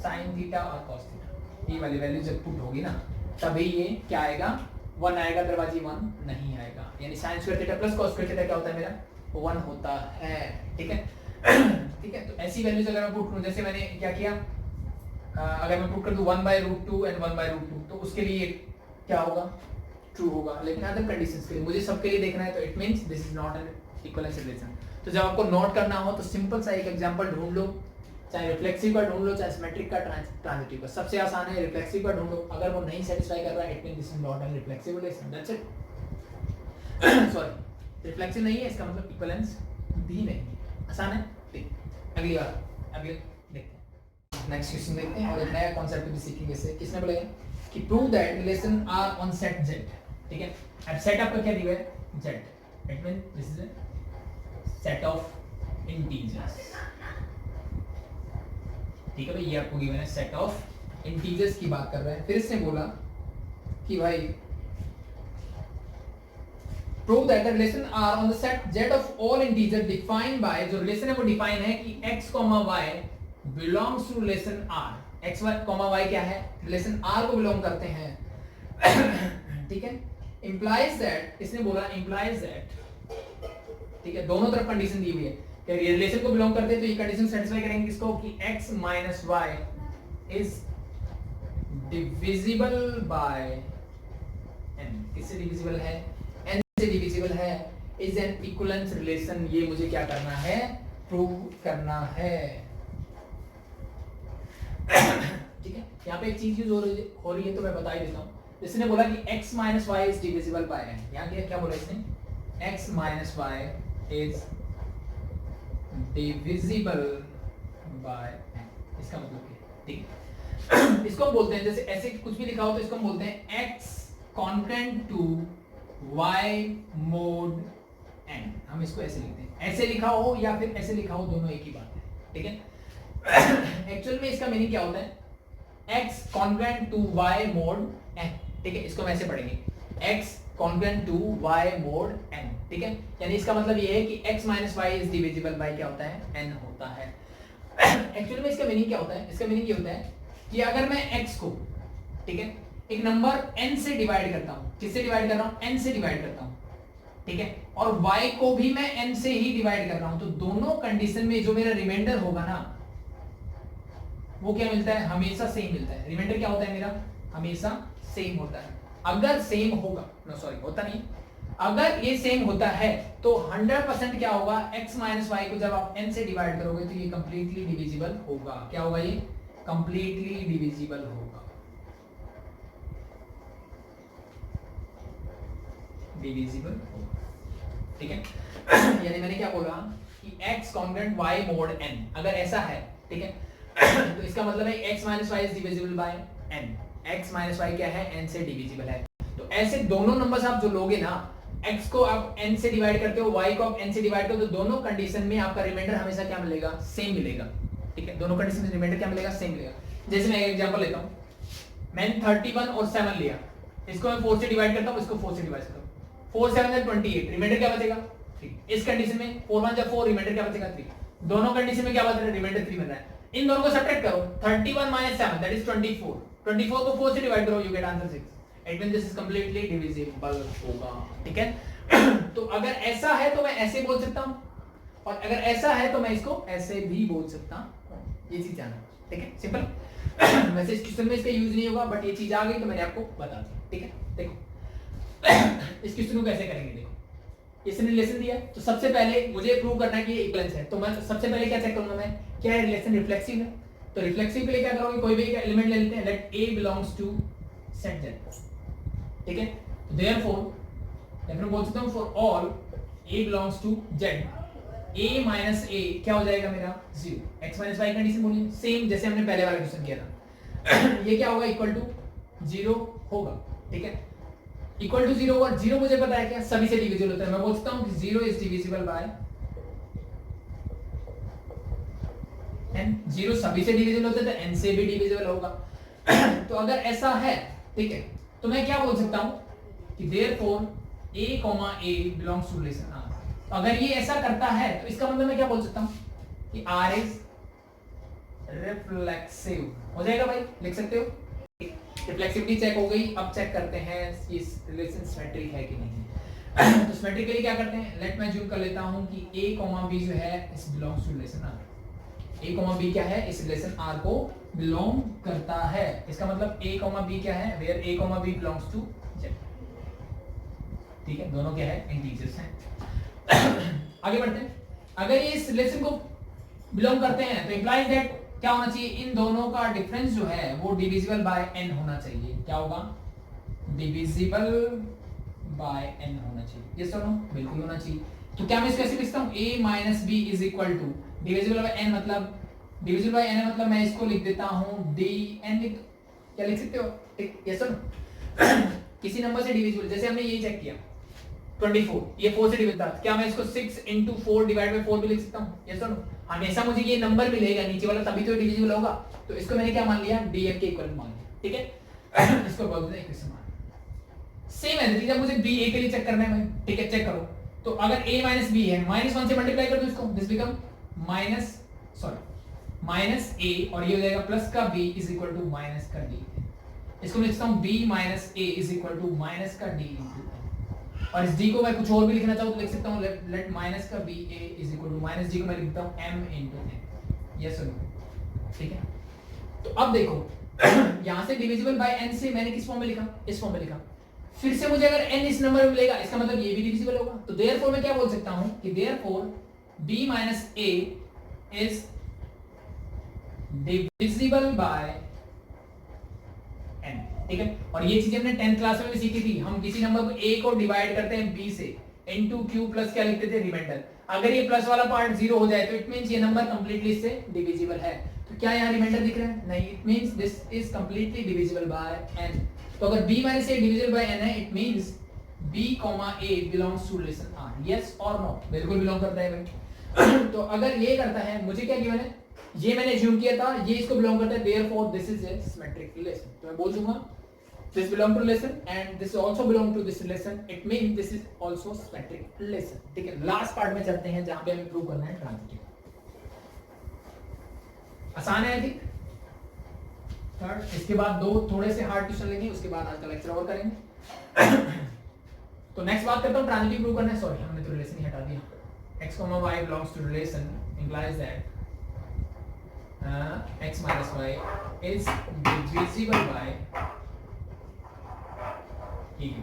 [SPEAKER 1] sin थीटा और cos थीटा, ये वाली वैल्यू जब पुट होगी ना, तभी ये क्या आएगा, 1 आएगा, दरवाजी 1 नहीं आएगा। यानी sin square theta plus cos square theta क्या होता है मेरा, 1 होता है, ठीक है। ठीक है, तो ऐसी वैल्यूज अगर मैं पुट करूं, जैसे मैंने क्या किया, अगर मैं पुट कर दूं 1/√2 एंड 1/√2, तो उसके लिए क्या होगा, ट्रू होगा। लेकिन अदर कंडीशंस के लिए, मुझे सबके लिए देखना है, तो it means this is not an equivalence relation. तो जब आपको नोट करना हो तो सिंपल सा एक एग्जांपल ढूंढ लो, चाहे रिफ्लेक्सिव का ढूंढ लो, चाहे सिमेट्रिक का, ट्रांजिटिव का। सबसे आसान है रिफ्लेक्सिव का ढूंढ लो, अगर वो नहीं सेटिस्फाई कर रहा है, it means this is not an reflexive relation, that's it. Sorry, reflexive नहीं है, इसका मतलब इक्विवेलेंस भी नहीं है। आसान है, ठीक। अगली बार, अगले देखते हैं, नेक्स्ट क्वेश्चन देखते हैं, और एक नया कॉन्सेप्ट भी सीखेंगे इससे। किसने बोला कि prove that relation R on set z, ठीक है। अब सेट आपका क्या दिया है, z, it means this is a set of integers, ठीक है भाई, ये आपको गिवन है सेट ऑफ इंटीजर्स की बात कर रहा है। फिर इसने बोला कि भाई prove that the relation R on the set z of all integer defined by, जो रिलेशन है वो डिफाइन है कि x, y belongs to relation r। x, y क्या है, रिलेशन r को बिलोंग करते हैं, ठीक है। इंप्लाइज दैट, इसने बोला इंप्लाइज दैट, ठीक है, दोनों तरफ कंडीशन दी हुई है कि रिलेशन को बिलोंग करते हैं, तो ये कंडीशन सेटिस्फाई करेंगे किसको, कि x - y is divisible by n। किससे डिविजिबल है, n से डिविजिबल है, इज एन इक्विवेलेंस रिलेशन। ये मुझे क्या करना है, प्रूव करना है, ठीक है। यहाँ पे एक चीज यूज हो रही है, तो मैं बता ही देता हूँ। इसने बोला कि x - y is divisible by n। यहाँ क्या बोला इसने, x - y is divisible by n, इसका मतलब क्या, ठीक है। इसको हम बोलते हैं, जैसे ऐसे कुछ भी लिखा हो तो इसको हम बोलते हैं x congruent to y mod n। हम इसको ऐसे लिखते हैं, ऐसे लिखा हो या फिर ऐसे लिखा हो, दोनों एक ही बात है, ठीक है। एक्चुअल में इसका मीनिंग क्या होता है, x congruent to y mod n, ठीक है। इसको हम ऐसे पढ़ेंगे, x congruent to y mod n, ठीक है। यानी इसका मतलब ये है कि x - y is divisible bye क्या होता है, n होता है। एक्चुअली में इसका मीनिंग क्या होता है, इसका मीनिंग ये होता है कि अगर मैं x को, ठीक है, एक नंबर n से डिवाइड करता हूं, किससे डिवाइड कर रहा हूं, n से डिवाइड करता हूं, ठीक है, और y को भी मैं n से ही डिवाइड कर रहा हूं, तो दोनों कंडीशन में जो मेरा रिमाइंडर होगा ना, वो क्या मिलता है, हमेशा सेम मिलता है। रिमाइंडर क्या होता है मेरा, हमेशा सेम होता है। अगर सेम होगा, नो सॉरी, होता नहीं, अगर ये सेम होता है तो 100% क्या होगा, x - y को जब आप n से डिवाइड करोगे तो ये कंप्लीटली डिविजिबल होगा। क्या होगा, ये कंप्लीटली डिविजिबल होगा, डिविजिबल होगा, ठीक है। यानी मैंने क्या बोला कि x congruent y mod n, अगर ऐसा है, ठीक है, तो इसका मतलब है x - y is divisible by n। x - y क्या है, n से डिविजिबल है। तो ऐसे दोनों नंबर्स आप जो लोगे ना, x को आप n से डिवाइड करते हो, y को आप n से डिवाइड करते हो, तो दोनों कंडीशन में आपका रिमाइंडर हमेशा क्या मिलेगा, सेम मिलेगा, ठीक है। दोनों कंडीशन में रिमाइंडर क्या मिलेगा, सेम मिलेगा। जैसे मैं एक एग्जांपल लेता हूं, मैंने 31 और 7 लिया, इसको मैं 4 से डिवाइड करता हूं, इसको 4 से डिवाइड करता हूं, 4 7 है 28, रिमाइंडर क्या बचेगा 3। इस कंडीशन में 4 1 जब 4, रिमाइंडर क्या बचेगा 3। दोनों कंडीशन में क्या बच रहा है, रिमाइंडर 3 मिल रहा है। इन दोनों को सब्ट्रैक्ट करो, 31 - 7 दैट इज 24, 24 को 4 से डिवाइड करो, you get answer 6। It means this is completely divisible होगा, ठीक है। तो अगर ऐसा है तो मैं ऐसे बोल सकता हूं, और अगर ऐसा है तो मैं इसको ऐसे भी बोल सकता हूं। ये चीज जाना, ठीक है, सिंपल। वैसे इस क्वेश्चन में इसका यूज नहीं होगा, बट ये चीज आ गई तो मैंने आपको बता दी, ठीक है। देखो इस क्वेश्चन को कैसे करेंगे, देखो इसने रिलेशन दिया, तो सबसे पहले मुझे प्रूव करना है कि ये इक्विवेलेंस है। तो मैं सबसे पहले क्या चेक करूंगा, मैं क्या है रिलेशन रिफ्लेक्सिव है, तो रिफ्लेक्सिव के लिए क्या करोगे, कोई भी एक एलिमेंट ले लेते हैं, let a belongs to set z, ठीक है। तो देयरफॉर या फिर बोल सकता हूं for all a belongs to z, a minus a क्या हो जाएगा मेरा 0, x माइनस y कंडीशन बोलिए, सेम जैसे हमने पहले वाला क्वेश्चन किया था। ये क्या होगा, इक्वल टू 0 होगा, ठीक है। इक्वल टू 0 और 0 मुझे पता है क्या, सभी से डिविजिबल होता है। मैं बोल सकता हूं कि 0 इज डिविजिबल बाय n, 0 सभी से डिविजिबल होता है तो n से भी डिविजिबल होगा। तो अगर ऐसा है, ठीक है, तो मैं क्या बोल सकता हूं कि therefore a, a belongs to relation R। तो अगर ये ऐसा करता है तो इसका मतलब मैं क्या बोल सकता हूं कि R इज रिफ्लेक्सिव, हो जाएगा भाई, लिख सकते हो। रिफ्लेक्सिविटी चेक हो गई, अब चेक करते हैं इस रिलेशन सिमेट्रिक है कि नहीं। तो सिमेट्रिक के लिए क्या करते हैं, लेट मैं ज्यूम कर लेता हूं कि a, b जो है इस belongs to relation R। a, b क्या है, इस रिलेशन R को बिलोंग करता है। इसका मतलब a, b क्या है, where a, b belongs to z, ठीक है, दोनों क्या है, इंटीजर्स हैं। आगे बढ़ते हैं, अगर ये इस रिलेशन को बिलोंग करते हैं तो इंप्लाइज दैट क्या होना चाहिए, इन दोनों का डिफरेंस जो है वो डिविजिबल बाय n होना चाहिए। क्या होगा, डिविजिबल बाय n होना चाहिए, यस और नो, बिल्कुल होना चाहिए। तो क्या मैं इसको ऐसे लिखता हूं, a minus b is equal to divisible by n, मतलब डिविजिबल बाय n है, मतलब मैं इसको लिख देता हूं dn, क्या लिख सकते हो, ठीक, यस और नो। किसी नंबर से डिविजिबल, जैसे हमने ये चेक किया 24, ये 4 से डिविजिबल था, क्या मैं इसको 6 into 4 डिवाइड बाय 4 भी लिख सकता हूं, यस और नो। हमेशा मुझे ये नंबर मिलेगा नीचे वाला, तभी तो डिविजिबल होगा। तो इसको मैंने क्या मान लिया, dn के इक्वल मान लिया, ठीक है। इसको बोल देते हैं इक्वेशन मान। सेम है, जब मुझे b a के लिए चेक करना है भाई, ठीक है, चेक करो। तो अगर a माइनस b है, -1 से मल्टीप्लाई कर दो इसको, दिस बिकम माइनस a, और ये हो जाएगा प्लस का b is equal to minus का d। इसको मैं लिखता हूं b minus a is equal to minus का d इंटू, और इस d को मैं कुछ और भी लिखना चाहूँ तो लिख सकता हूँ, लेट माइनस का b a is equal to minus d को मैं लिखता हूँ m इंटू n, यस और नो, ठीक है। तो अब देखो यहाँ से डिविजिबल बाय n से मैंने किस फॉर्म में लिखा, इस फॉर्म में लिखा। फिर से मुझे अगर n इस नंबर में मिलेगा, इसका मतलब ये भी डिविजिबल होगा। तो देयरफॉर मैं क्या बोल सकता हूँ कि therefore b minus a is divisible by n, ठीक है। और ये चीज हमने 10th क्लास में भी सीखी थी, हम किसी नंबर को a को डिवाइड करते हैं b से, into q प्लस क्या लिखते थे, रिमाइंडर। अगर ये प्लस वाला पार्ट 0 हो जाए तो इट मींस ये नंबर कंप्लीटली इससे डिविजिबल है। तो क्या यहाँ रिमाइंडर दिख रहा है, नहीं, it means this is completely divisible by n। तो अगर b minus a divisible by n है, it means b, a belongs to relation R, yes और नो, बिल्कुल बिलोंग करता है भाई। तो अगर ये करता है, मुझे क्या गिवन है, ये मैंने अज्यूम किया था, ये इसको बिलोंग करता है, therefore this is a symmetric relation. तो मैं बोल दूंगा this belong to relation and this also belong to this relation, it means this is also symmetric relation, ठीक है। लास्ट पार्ट में चलते हैं जहां पे हमें प्रूव करना है ट्रांजिटिव। आसान है, ठीक। थर्ड, इसके बाद दो थोड़े से हार्ड क्वेश्चन लेंगे, उसके बाद आज का लेक्चर और करेंगे। तो नेक्स्ट बात करता हूं ट्रांजिटिव प्रूव करना है। सॉरी, हमने तो रिलेशन ही हटा दिया। x, y belongs to relation implies that x minus y is divisible by, ठीक है।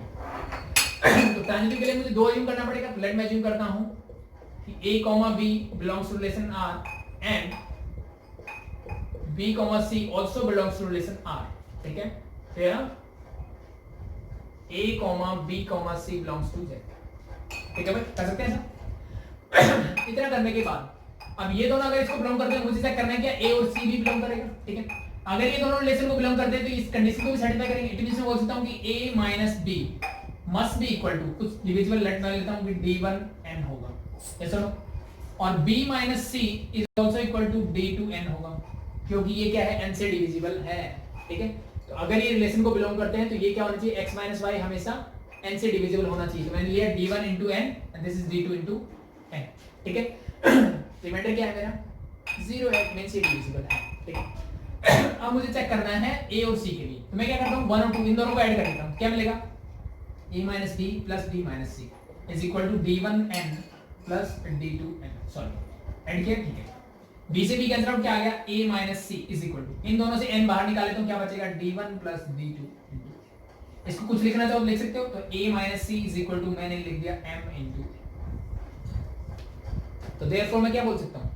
[SPEAKER 1] तो ट्रांजिटिव के लिए मुझे दो अज्यूम करना पड़ेगा। लेट मैं अज्यूम करता हूं कि a, b belongs to relation R and b, c also belongs to relation R, ठीक है। फिर a, b, c belongs to Z, ठीक है भाई, कर सकते हैं ऐसा। इतना करने के बाद अब ये दोनों अगर इसको बिलोंग करते हैं, मुझे चेक करना है क्या a और c भी बिलोंग करेगा, ठीक है। अगर ये दोनों रिलेशन को बिलोंग करते हैं तो इस कंडीशन को भी सेटिस्फाई करेंगे। इट मींस मैं बोल सकता हूं कि a minus b must be equal to कुछ डिविजिबल, लेट मैं लेता हूं कि d1n होगा, यस और नो। और b minus c is also equal to d2n होगा, क्योंकि ये क्या है, n से डिविजिबल है, ठीक है। तो अगर ये रिलेशन को बिलोंग करते हैं तो ये क्या होना चाहिए, x माइनस y हमेशा n से डिविजिबल होना चाहिए। तो मैंने लिया d1 into n and this is d2 into n, ठीक है। रिमाइंडर क्या है मेरा, 0 है, मींस ये डिविजिबल है, ठीक है। अब मुझे चेक करना है a और c के लिए, तो मैं क्या करता हूँ 1 और 2 इन दोनों को ऐड कर देता हूँ। क्या मिलेगा, a माइनस b प्लस b minus c is equal to d1n plus d2n, sorry add किया, ठीक है। b से b कैंसिल आउट, क्या आ गया, a minus c is equal to, इन दोनों से n बाहर निकाले तो क्या बचेगा, d1 प्लस d2। इसको कुछ लिखना चाहो तो लिख सकते हो। तो a minus c is equal to मैंने लिख दिया m इंटू। तो देयरफॉर मैं क्या बोल सकता हूँ,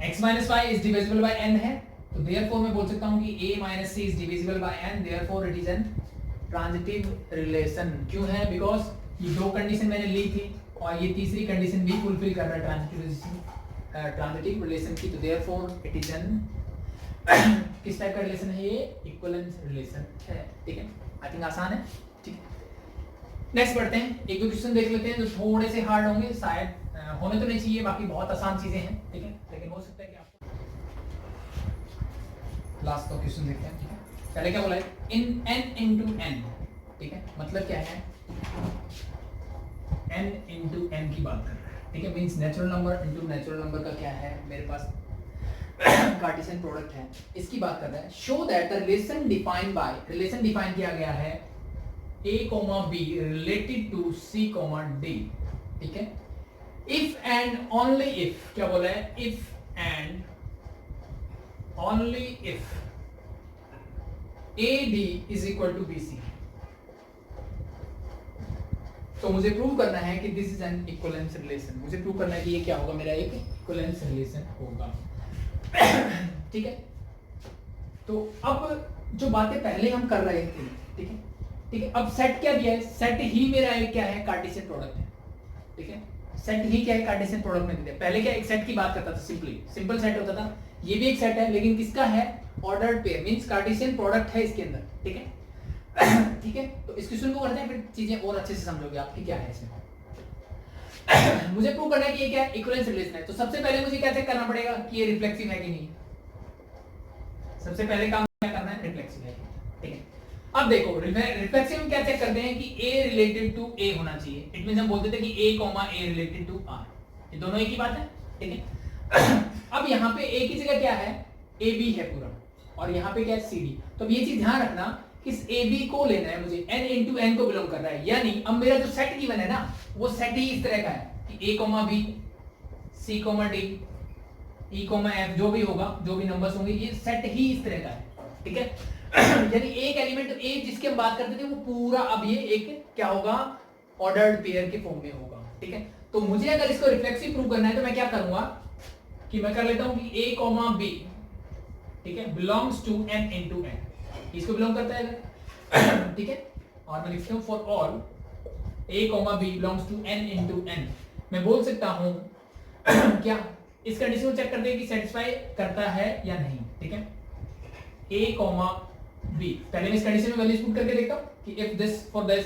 [SPEAKER 1] x minus y is divisible by n है, तो देयरफॉर मैं बोल सकता हूं कि a minus C is divisible by n, therefore it is an transitive relation. क्यों है? बिकॉज ये दो कंडीशन मैंने ली थी और ये तीसरी कंडीशन भी फुलफिल कर रहा है ट्रांजिटिव रिलेशन की, तो देयरफॉर इट इज एन किस टाइप का रिलेशन है ये? इक्विवेलेंस रिलेशन है। ठीक है, आई थिंक आसान है। ठीक, नेक्स्ट बढ़ते हैं, एक दो क्वेश्चन देख लेते हैं जो थोड़े से हार्ड होंगे, शायद होने तो नहीं चाहिए, बाकी बहुत आसान चीजें हैं। ठीक है, लेकिन हो सकता है कि आपको लास्ट का क्वेश्चन देखते हैं। ठीक है, पहले क्या बोला है? इन n into n। ठीक है, मतलब क्या है? n into n की बात कर रहा है। ठीक है, means natural number into natural number का क्या है मेरे पास? कार्टेशियन प्रोडक्ट है, इसकी बात कर रहा है। Show that the relation defined by, relation define किया गया है a, b related to c, d। ठीक है, if and only if, क्या बोला है? if and only if AD is equal to BC। तो मुझे प्रूव करना है कि this is an equivalence relation. मुझे प्रूव करना है कि ये क्या होगा? मेरा एक इक्विवेलेंस रिलेशन होगा। ठीक है, तो अब जो बातें पहले हम कर रहे थे, ठीक है, ठीक है, अब सेट क्या दिया है? सेट ही मेरा एक क्या है? कार्टेशियन प्रोडक्ट है। ठीक है, सेट ही क्या है? कार्टेशियन प्रोडक्ट में दिया। पहले क्या एक सेट की बात करता था, सिंपल सेट होता था। ये भी एक सेट है, लेकिन किसका है? Ordered pair, means Cartesian product है इसके अंदर। ठीक है, ठीक है, तो इस क्वेश्चन को करते हैं, फिर चीजें और अच्छे से समझोगे आप कि क्या है इसमें। मुझे प्रूव करना है कि ये क्या है? इक्विवेलेंस रिलेशन है। तो सबसे पहले मुझे क्या चेक करना पड़ेगा कि ये रिफ्लेक्सिव है कि नहीं। सबसे पहले काम क्या करना है? रिफ्लेक्सिव है। ठीक है, अब देखो रिफ्लेक्सिव में क्या चेक करते हैं कि a रिलेटेड टू a होना चाहिए। इट मींस हम बोलते थे कि a, a related to r, ये दोनों एक ही बात है। ठीक है, अब यहाँ पे a की जगह क्या है? ab है पूरा, और यहाँ पे क्या है? cd। तो अब ये चीज ध्यान रखना, इस ab को लेना है मुझे, n into n को बिलोंग कर रहा है, यानी अब मेरा जो सेट गिवन है ना, वो सेट ही इस तरह का है कि a, b, c, d, e, f, जो भी होगा, जो भी नंबर्स होंगे, ये सेट ही इस तरह का है। ठीक है, यानी एक एलिमेंट a जिसकी हम बात करते थे वो पूरा अब ये एक क्या होगा? ऑर्डर्ड पेयर के फॉर्म में होगा। ठीक है, तो मुझे अगर इसको रिफ्लेक्सिव प्रूव करना है तो मैं क्या करूंगा कि मैं कर लेता हूं कि a, b, ठीक है, belongs to n into n, इसको बिलोंग करता है। ठीक है, और मैं लिखता हूं for all a, b belongs to n into n। मैं बोल सकता हूं क्या इस कंडीशन को चेक करते हैं कि सेटिस्फाई करता है या नहीं। ठीक है, a, b, पहले मैं इस कंडीशन में वैल्यूज पुट करके देखता हूं कि इफ दिस फॉर दिस,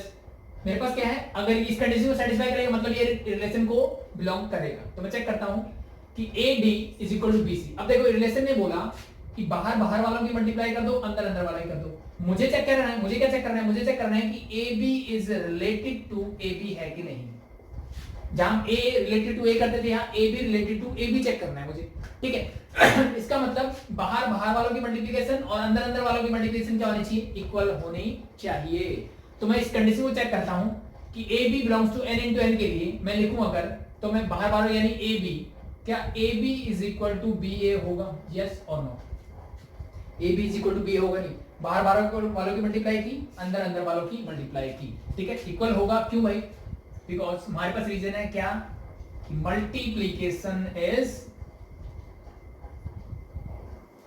[SPEAKER 1] मेरे पास क्या है? अगर इस कंडीशन को सेटिस्फाई करेगा मतलब ये रिलेशन को बिलोंग करेगा। तो मैं चेक करता हूं कि AD is equal to BC। अब देखो रिलेशन ने बोला कि बाहर वालों की मल्टीप्लाई कर दो, अंदर वालों की कर दो। मुझे चेक करना है, मुझे क्या चेक करना है? मुझे चेक करना है कि AB is related to AB है कि नहीं। जहां A रिलेटेड टू A करते थे, यहाँ AB related to AB check करना है मुझे। ठीक है, इसका मतलब बाहर वालों की मल्टीप्लिकेशन और अंदर वालों की मल्टीप्लिकेशन क्या होनी चाहिए? इक्वल होनी चाहिए। तो मैं इस कंडीशन को चेक करता हूं कि AB belongs to n into n के लिए मैं लिखूं अगर, तो मैं बाहर वालों यानी AB, क्या AB is equal to BA होगा? यस और no? AB is equal to BA होगा नहीं? बाहर वालों की मल्टीप्लाई की, अंदर वालों की मल्टीप्लाई की। ठीक है, इक्वल होगा। क्यों भाई? बिकॉज हमारे पास रीजन है क्या? Multiplication is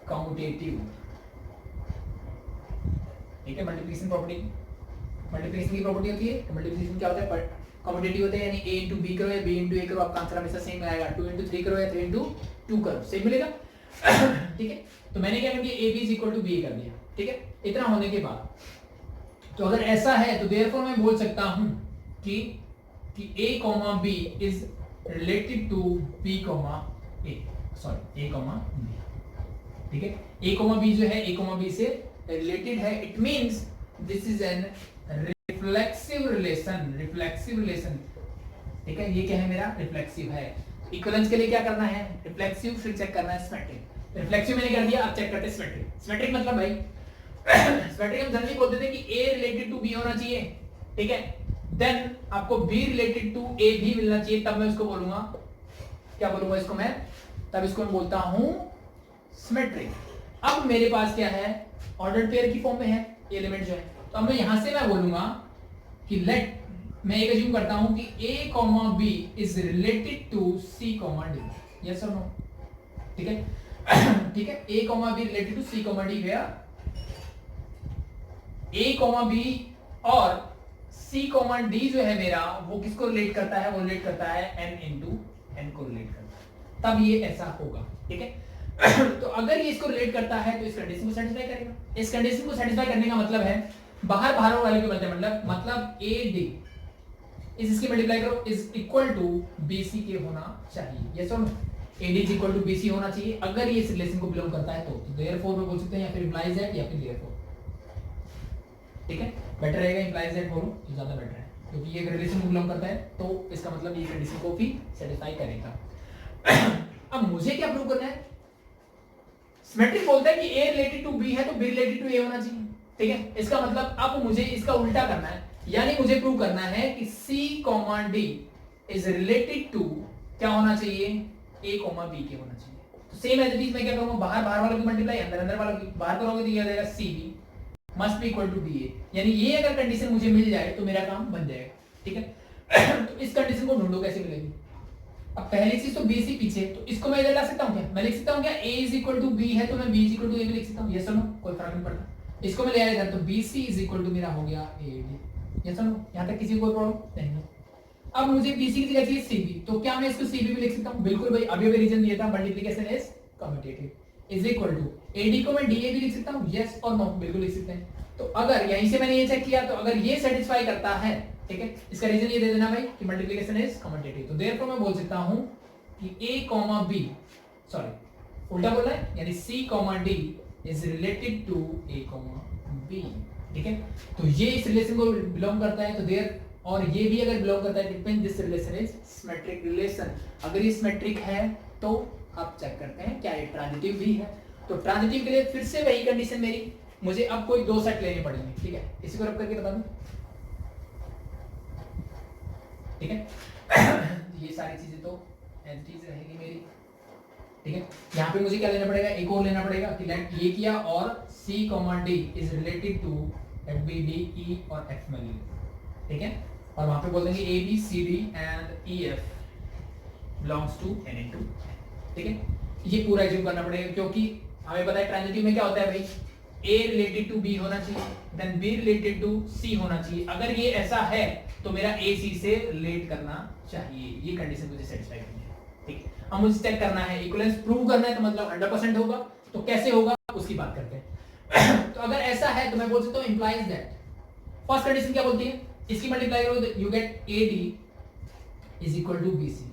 [SPEAKER 1] commutative. ठीक है, मल्टीप्लिकेशन की प्रॉपर्टी होती है। मल्टीप्लिकेशन क्या होता है? कम्यूटेटिव होता है, यानी a into b करो या b into a करो, आपका आंसर हमेशा सेम आएगा। 2 into 3 करो या 3 into 2 करो, सेम मिलेगा। ठीक है, तो मैंने क्या कर दिया? a b is equal to b कर दिया। ठीक है, इतना होने के बाद तो अगर ऐसा है तो देयरफॉर मैं बोल सकता हूं कि a, b is related to b, a, sorry a, b। ठीक है, a, b जो है a, b से रिलेटेड है। It means this is N reflexive relation. ठीक है, ये क्या है? मेरा रिफ्लेक्सिव है। इक्विवेलेंस के लिए क्या करना है? रिफ्लेक्सिव, फिर चेक करना है सिमेट्रिक। रिफ्लेक्सिव मैंने कर दिया, अब चेक करते हैं सिमेट्रिक। सिमेट्रिक मतलब भाई सिमेट्रिक हम जनरली बोलते थे कि a रिलेटेड टू b होना चाहिए। ठीक है, देन आपको b रिलेटेड टू a भी मिलना चाहिए, तब मैं उसको बोलूंगा, क्या बोलूंगा इसको मैं? तब इसको मैं बोलता हूं सिमेट्रिक। अब मेरे पास क्या है? ऑर्डर्ड पेयर की फॉर्म में है एलिमेंट जो है। तो अब मैं यहां से मैं बोलूंगा कि लेट, मैं एक अज्यूम करता हूं कि a, b is related to c, d। Yes और नो? ठीक है, ठीक है, a comma B related to c comma D where a comma B और c कॉमा डी जो है मेरा वो किसको रिलेट करता है, वो रिलेट करता है n इंटू n को रिलेट करता है, तब ये ऐसा होगा। ठीक है तो अगर ये इसको रिलेट करता है तो इस कंडीशन को सेटिस्फाई करेगा। इस कंडीशन को सेटिस्फाई करने का मतलब है बाहर वाले के मतलब ए डी इसकी मल्टीप्लाई करो इज इक्वल टू बीसी के होना चाहिए। यस और no, AD is equal to BC होना चाहिए अगर ये इस रिलेशन को बिलोंग करता है तो देयरफॉर में बोल सकते हैं या फिर इंप्लाइज दैट या फिर देयरफॉर। ठीक है, बेटर रहेगा इंप्लाइज दैट बोलो तो ज्यादा बेटर है, क्योंकि ये रिलेशन को बिलोंग करता है तो इसका मतलब ये कंडीशन को भी सेटिस्फाई करेगा। अब मुझे क्या प्रूव करना है, सिमेट्रिक बोलता है कि A रिलेटेड टू B है तो B रिलेटेड टू A होना चाहिए। ठीक है, इसका मतलब अब मुझे इसका उल्टा करना है, यानी मुझे प्रूव करना है कि C comma D is related to क्या होना चाहिए, A कॉमा B के होना चाहिए। तो सेम एज इट इज मैं क्या करूंगा, बाहर वालों की मल्टीप्लाई अंदर वालों की, बाहर करोगे तो ये आ जाएगा CB must be equal to BA, यानी ये अगर कंडीशन मुझे मिल जाए तो मेरा काम बन जाएगा। ठीक है तो इस कंडीशन को ढूंढो कैसे मिलेगी। अब पहली चीज तो BC पीछे, तो इसको मैं इधर ला सकता हूं क्या, मैं लिख सकता हूं क्या A is equal to B है तो मैं B is equal to A भी लिख सकता हूं। यस और नो, कोई फर्क नहीं पड़ता। इसको मैं ले आया इधर तो BC इज इक्वल टू मेरा हो गया AD। यस और नो, यहां तक किसी को कोई प्रॉब्लम नहीं है। अब मुझे BC की जगह चाहिए CB, तो क्या मैं इसको CB भी लिख सकता हूं, बिल्कुल भाई, अभी रीजन दिया था multiplication is commutative is equal to AD को मैं DA भी लिख सकता हूं। यस और नो, बिल्कुल लिख सकते हैं। तो अगर यहीं से मैंने ये चेक किया तो अगर ये सेटिस्फाई करता है, ठीक है, इसका रीजन ये दे देना भाई कि मल्टीप्लिकेशन इज कम्यूटेटिव, तो देयरफॉर मैं बोल सकता हूं कि A कॉमा B, सॉरी उल्टा बोल रहा है, यानी C comma D is related to A comma B। ठीक है, तो ये इस रिलेशन को बिलोंग करता है, तो देयर और ये भी अगर बिलोंग करता है, depend this relation is symmetric relation. अगर ये सिमेट्रिक है तो आप चेक करते हैं क्या ये ट्रांजिटिव भी है। तो ट्रांजिटिव के लिए फिर से वही कंडीशन मेरी, मुझे अब कोई दो सेट लेने पड़ेंगे। ठीक है, इसी को रब करके बता दूं। ठीक है ये सारी चीजें तो एंटिटीज रहेगी मेरी। ठीक है, यहाँ पे मुझे क्या लेना पड़ेगा, एक और लेना पड़ेगा कि लेट ये किया और C D is related to FBD E और F में। ठीक है, और वहां पे बोल देंगे ABCD and EF belongs to N into N। ठीक है, ये पूरा एज्यूम करना पड़ेगा क्योंकि हमें पता है ट्रांजिटिव में क्या होता है भाई, A रिलेटेड टू B होना चाहिए, then B related to C होना चाहिए। अगर ये ऐसा है तो मेरा A C से रिलेट करना चाहिए, ये कंडीशन मुझे सेटिस्फाई करनी है। ठीक है, अब मुझे चेक करना है, इक्विवेलेंस प्रूव करना है, तो मतलब 100% होगा, तो कैसे होगा उसकी बात करते हैं। तो अगर ऐसा है तो मैं बोल सकता हूं इंप्लाइज दैट फर्स्ट कंडीशन क्या बोलती है, इसकी मल्टीप्लाई करो तो you get AD is equal to BC।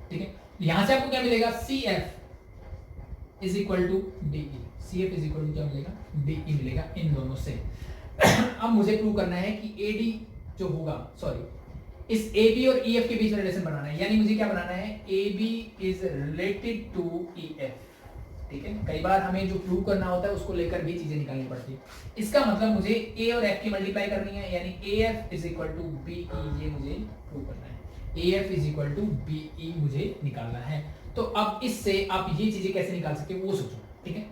[SPEAKER 1] ठीक है, यहां से आपको क्या मिलेगा, CF is equal to DE। CF is equal to क्या मिलेगा, DE मिलेगा इन दोनों से। अब मुझे प्रूव करना है कि AD जो होगा, सॉरी इस AB और EF के बीच में रिलेशन बनाना है, यानी मुझे क्या बनाना है, AB is related to EF। ठीक है, कई बार हमें जो प्रूव करना होता है उसको लेकर भी चीजें निकालनी पड़ती है। इसका मतलब मुझे A और F की मल्टीप्लाई करनी है, यानी AF is equal to BE, ये मुझे प्रूव करना है। AF is equal to BE मुझे निकालना है। तो अब इससे आप ये चीजें कैसे निकाल सकते हो वो सोचो। ठीक है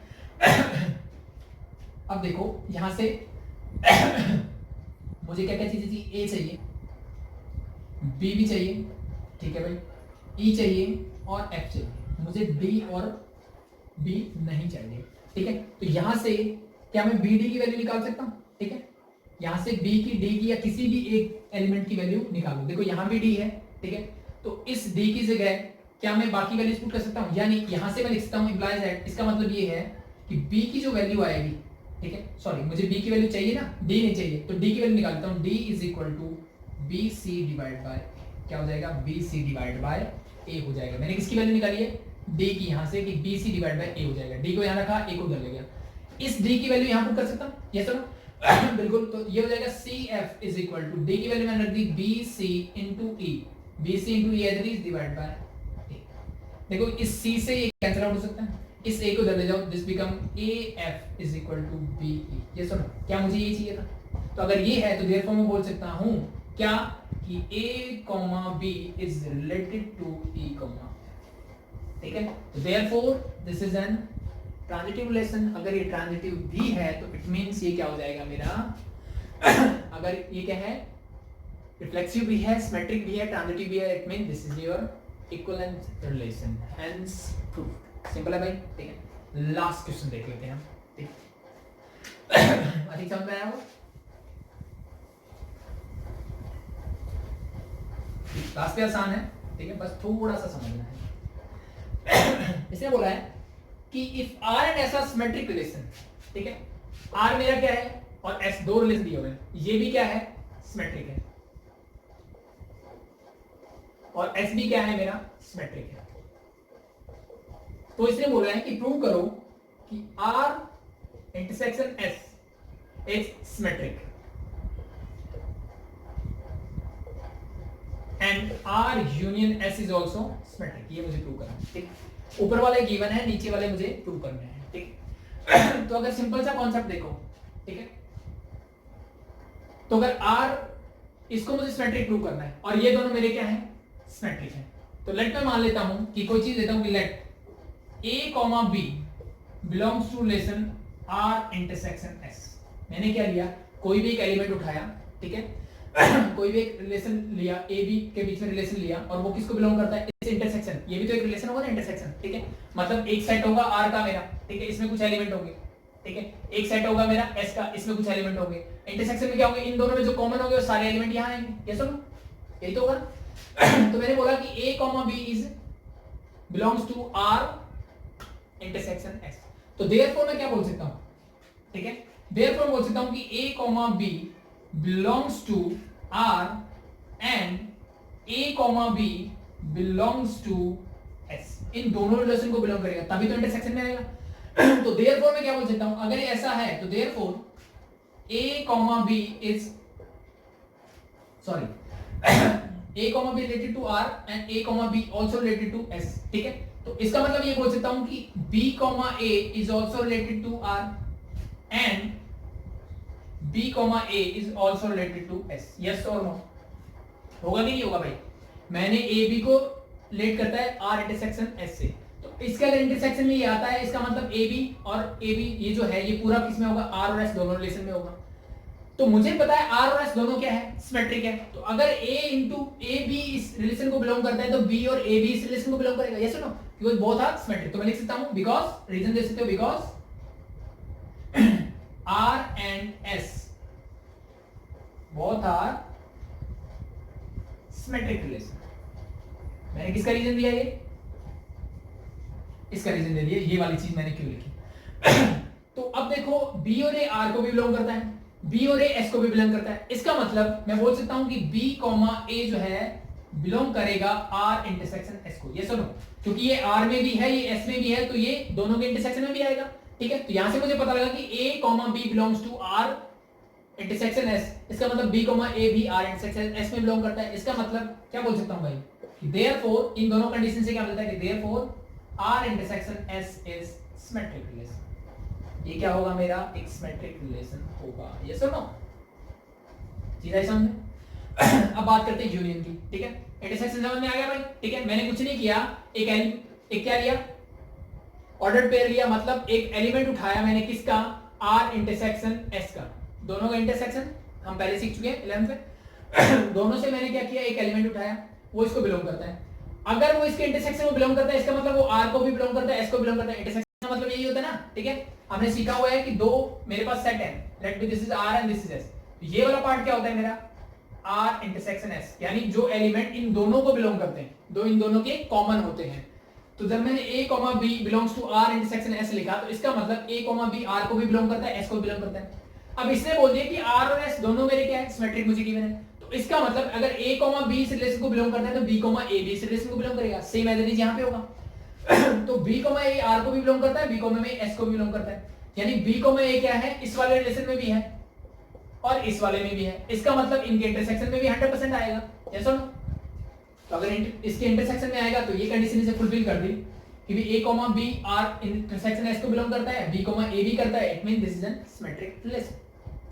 [SPEAKER 1] अब देखो यहां से मुझे क्या क्या चीजें चाहिए, A चाहिए, B भी चाहिए, ठीक है भाई, E चाहिए और F चाहिए, मुझे D और B नहीं चाहिए। ठीक है, तो यहां से क्या मैं BD की वैल्यू निकाल सकता हूं। ठीक है, यहां से B की D की या किसी भी एक एलिमेंट की वैल्यू निकालो। देखो यहां भी D है, ठीक है, तो इस D की जगह क्या मैं बाकी वैल्यूज पुट कर सकता हूं, यानी यहां से मैं लिख सकता हूं इंप्लाइज दैट, इसका मतलब ये है कि B की जो वैल्यू आएगी, ठीक है, सॉरी मुझे B की वैल्यू चाहिए ना, D नहीं चाहिए, तो D की वैल्यू निकालता हूं, D is equal to BC divide by क्या हो जाएगा, BC डिवाइड बाय A हो जाएगा। मैंने किसकी वैल्यू निकाली है, D की, यहां से कि BC डिवाइड बाय A हो जाएगा। D को यहां रखा, A को उधर ले गया, इस D की वैल्यू यहां पुट कर सकता हूं, यस सर बिल्कुल। तो ये हो जाएगा CF is equal to D की वैल्यू मैंने रख दी BC into E, BC into E is divide by A। देखो इस C से ये कैंसिल आउट हो सकता है, इस A को उधर ले जाओ, this become AF is equal to BE। Yes sir, क्या मुझे ये चाहिए था, तो अगर ये है तो देयरफॉर मैं बोल सकता हूं क्या कि A, B is related to E, ठीक है, तो therefore this is an transitive relation. अगर ये ट्रांजिटिव भी है तो इट मींस ये क्या हो जाएगा मेरा अगर ये क्या है, रिफ्लेक्सिव भी है, सिमेट्रिक भी है, ट्रांजिटिव भी है, it means this is your equivalent relation, hence proved. Simple है भाई, ठीक है। लास्ट क्वेश्चन देख लेते हैं हम, ठीक है। अधिक समझ में आया वो? काफी आसान है, ठीक है, बस थोड़ा सा समझना है। इसने बोला है कि if R and S are symmetric relation, ठीक है, आर मेरा क्या है और एस दो रिलेशन दिए हुए हैं, ये भी क्या है, सिमेट्रिक है, और एस भी क्या है मेरा, सिमेट्रिक है। तो इसने बोला है कि प्रूव करो कि R intersection S is symmetric and R union S is also symmetric. ये मुझे प्रूव करना है, ठीक। ऊपर वाले गिवन है, नीचे वाले मुझे प्रूव करने हैं, ठीक। तो अगर सिंपल सा कॉन्सेप्ट देखो, ठीक है, तो अगर आर, इसको मुझे सिमेट्रिक प्रूव करना है और ये दोनों मेरे क्या है, सिमेट्रिक है, तो लेट मैं मान लेता हूं कि कोई चीज देता हूं कि let A, B belongs to relation R intersection S। मैंने क्या लिया, कोई भी एक एलिमेंट उठाया, ठीक है, कोई भी एक रिलेशन लिया, A B के बीच में रिलेशन लिया, और वो किसको बिलोंग करता है, इस इंटरसेक्शन, ये भी तो एक रिलेशन होगा ना, इंटरसेक्शन, ठीक है, मतलब एक सेट होगा R का मेरा, ठीक है, इसमें कुछ एलिमेंट होंगे, ठीक है, एक सेट होगा मेरा S का, इसमें कुछ एलिमेंट होंगे, इंटरसेक्शन में क्या होंगे, इन दोनों में जो कॉमन होंगे वो सारे एलिमेंट यहाँ आएंगे, ये सुनो, यही तो होगा। तो मैंने बोला कि A, B is belongs to R intersection S। तो देयरफॉर मैं क्या बोल सकता हूं, ठीक है, देयरफॉर बोल सकता हूं कि A, B belongs to R and A, B belongs to S। इन दोनों रिलेशन को बिलोंग करेगा तभी तो इंटरसेक्शन में आएगा। तो देयरफॉर मैं क्या बोल सकता हूं, अगर ये ऐसा है तो therefore A, B is sorry A, B related to R and A, B also related to S, ठीक है। तो इसका मतलब ये बोल सकता हूं कि B, A is also related to R and B, A is also related to S। yes or no? होगा कि नहीं होगा भाई? मैंने A, B को रिलेट करता है R इंटरसेक्शन S से, तो इसका अगर इंटरसेक्शन में ये आता है, इसका मतलब A, B और A, B ये जो है ये पूरा किस में होगा, R और S दोनों रिलेशन में होगा। तो मुझे पता है R और S दोनों क्या है, सिमेट्रिक है। तो अगर A इंटू ए बी इस रिलेशन को बिलोंग करता है तो B और A भी इस रिलेशन को बिलोंग करेगा, यस और no? Because both are symmetric. तो मैं लिख सकता हूं बिकॉज़, रीजन दे सकते हो, because R and S both are symmetric relation. मैंने किसका रीजन दिया, ये इसका रीजन दे दिया, ये वाली चीज मैंने क्यों लिखी। तो अब देखो B और A R को भी बिलोंग करता है, B और A S को भी बिलोंग करता है। इसका मतलब मैं बोल सकता हूं कि B, A जो है बिलोंग करेगा R इंटरसेक्शन S को, ये सुनो, क्योंकि ये R में भी है, ये S में भी है, तो ये दोनों के इंटरसेक्शन में भी आएगा, ठीक है। तो यहां से मुझे पता लगा कि A, B belongs to R intersection S। इसका मतलब B, A भी R इंटरसेक्शन S में बिलोंग करता है। इसका मतलब क्या बोल सकता हूं भाई, कि देयरफॉर इन दोनों कंडीशन से क्या मिलता है कि therefore R intersection S is symmetric relation. ये क्या होगा, मेरा एक सिमेट्रिक रिलेशन होगा, ये सुनो चीज आई समझ में। अब बात करते हैं यूनियन की, ठीक है। इंटरसेक्शन समझ में आ गया भाई, ठीक है। मैंने कुछ नहीं किया, एक क्या लिया, ऑर्डर्ड पेयर लिया, मतलब एक एलिमेंट उठाया मैंने किसका, R इंटरसेक्शन S का। दोनों का इंटरसेक्शन हम पहले सीख चुके हैं 11th में। दोनों से मैंने क्या किया, एक एलिमेंट उठाया, वो इसको बिलोंग करता है। अगर वो इसके इंटरसेक्शन में बिलोंग करता है, इसका मतलब वो R को भी बिलोंग करता है, S को बिलोंग करता है। इंटरसेक्शन का मतलब यही होता है ना, ठीक है। हमने सीखा हुआ है कि दो मेरे पास सेट है, let be this is R and this is S। ये वाला पार्ट क्या होता है मेरा, R इंटरसेक्शन S, यानी जो एलिमेंट इन दोनों को बिलोंग करते हैं, दो इन दोनों के कॉमन होते हैं। तो जब मैंने A, B belongs to R intersection S लिखा, तो इसका मतलब A, B R को भी बिलोंग करता है, S को भी बिलोंग करता है। अब इसने बोल दिया कि R और S दोनों मेरे क्या है, सिमेट्रिक मुझे गिवन है। तो इसका मतलब अगर A, B इस रिलेशन को बिलोंग करता है तो B, A भी इस रिलेशन को बिलोंग करेगा। सेम एज इट इज यहां पे होगा। तो B, A R को भी बिलोंग करता है, B, A S को भी बिलोंग करता है, यानी B, A क्या है, इस वाले रिलेशन में भी है और इस वाले में भी है। इसका मतलब इनके इंटरसेक्शन में भी 100% आएगा, यस और नो? तो अगर इसके इंटरसेक्शन में आएगा तो ये कंडीशन इसे फुलफिल कर दी कि भी A, B R intersection S को बिलोंग करता है, B, A भी करता है, it mean this is N symmetric relation.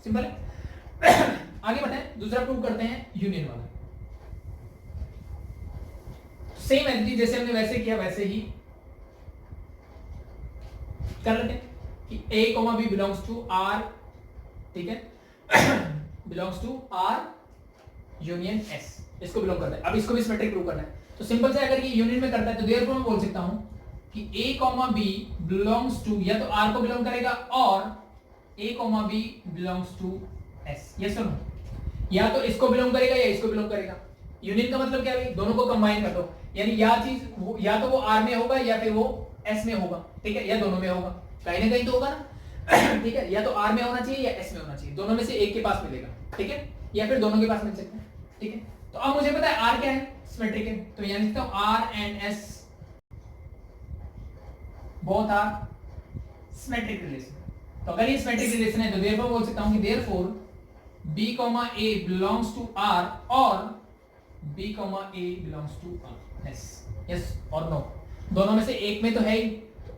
[SPEAKER 1] Simple है। आगे बढ़ें, दूसरा प्रूव करते हैं यूनियन वाला। सेम एंटिटी जैसे हमने वैसे किया वैसे ही कर लेते हैं कि A, B belongs to R, ठीक है, belongs to R union S, इसको बिलोंग करता है। अब इसको भी सिमेट्रिक प्रूव करना है। तो सिंपल से अगर ये यूनियन में करता है तो देयरफॉर मैं बोल सकता हूं कि a comma b belongs to, या तो r को बिलोंग करेगा और a comma b belongs to s, yes और नो, या तो इसको बिलोंग करेगा या इसको बिलोंग करेगा। यूनियन का मतलब क्या है भाई, दोनों को कंबाइन कर दो, यानी या चीज या तो वो r में होगा या फिर वो s में होगा, ठीक है, या दोनों में होगा, कहीं ना कहीं तो होगा ना ठीक है, या तो r में होना चाहिए या s में होना चाहिए, दोनों में से एक के पास मिलेगा, ठीक है, या फिर दोनों के पास मिल सकता है, ठीक है। तो अब मुझे पता है r क्या है, सिमेट्रिक है, तो यहां लिखता हूं r and s both are symmetric relation. तो अगर ये सिमेट्रिक रिलेशन है तो देयरफॉर बोल सकता हूं कि therefore b, a belongs to r और b, a belongs to r, yes, yes और no, दोनों में से एक में तो है ही,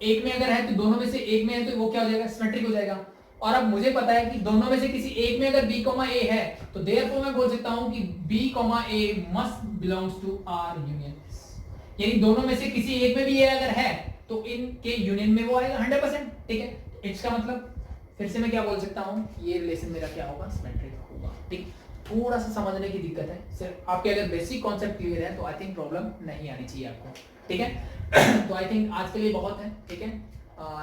[SPEAKER 1] एक में अगर है तो दोनों में से एक में है तो वो क्या हो जाएगा, सिमेट्रिक हो जाएगा। और अब मुझे पता है कि दोनों में से किसी एक में अगर b, a है तो देयरफॉर मैं बोल सकता हूं कि b, a must belongs to r union s, यानी दोनों में से किसी एक में भी ये अगर है तो इनके यूनियन में वो आएगा 100%, ठीक है। इसका मतलब फिर से मैं क्या बोल सकता हूँ, ये रिलेशन मेरा क्या होगा, सिमेट्रिक होगा, ठीक। थोड़ा सा समझने की दिक्कत है, सिर्फ आपके अगर बेसिक कॉन्सेप्ट क्लियर है तो आई थिंक प्रॉब्लम नहीं आनी चाहिए आपको, ठीक है। तो आई थिंक आज के लिए बहुत है, ठीक है,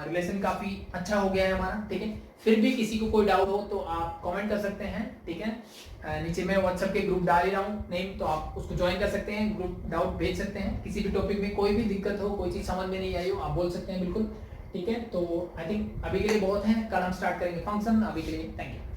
[SPEAKER 1] रिलेशन काफी अच्छा हो गया है हमारा, ठीक है। फिर भी किसी को कोई डाउट हो तो आप कमेंट कर सकते हैं, ठीक है। नीचे मैं व्हाट्सएप के ग्रुप डाल ही रहा हूँ नेम, तो आप उसको ज्वाइन कर सकते हैं, ग्रुप डाउट भेज सकते हैं, किसी भी टॉपिक में कोई भी दिक्कत हो, कोई चीज समझ में नहीं आई हो, आप बोल सकते हैं बिल्कुल, ठीक है। तो आई थिंक अभी के लिए बहुत है, कल हम स्टार्ट करेंगे फंक्शन, अभी के लिए थैंक यू।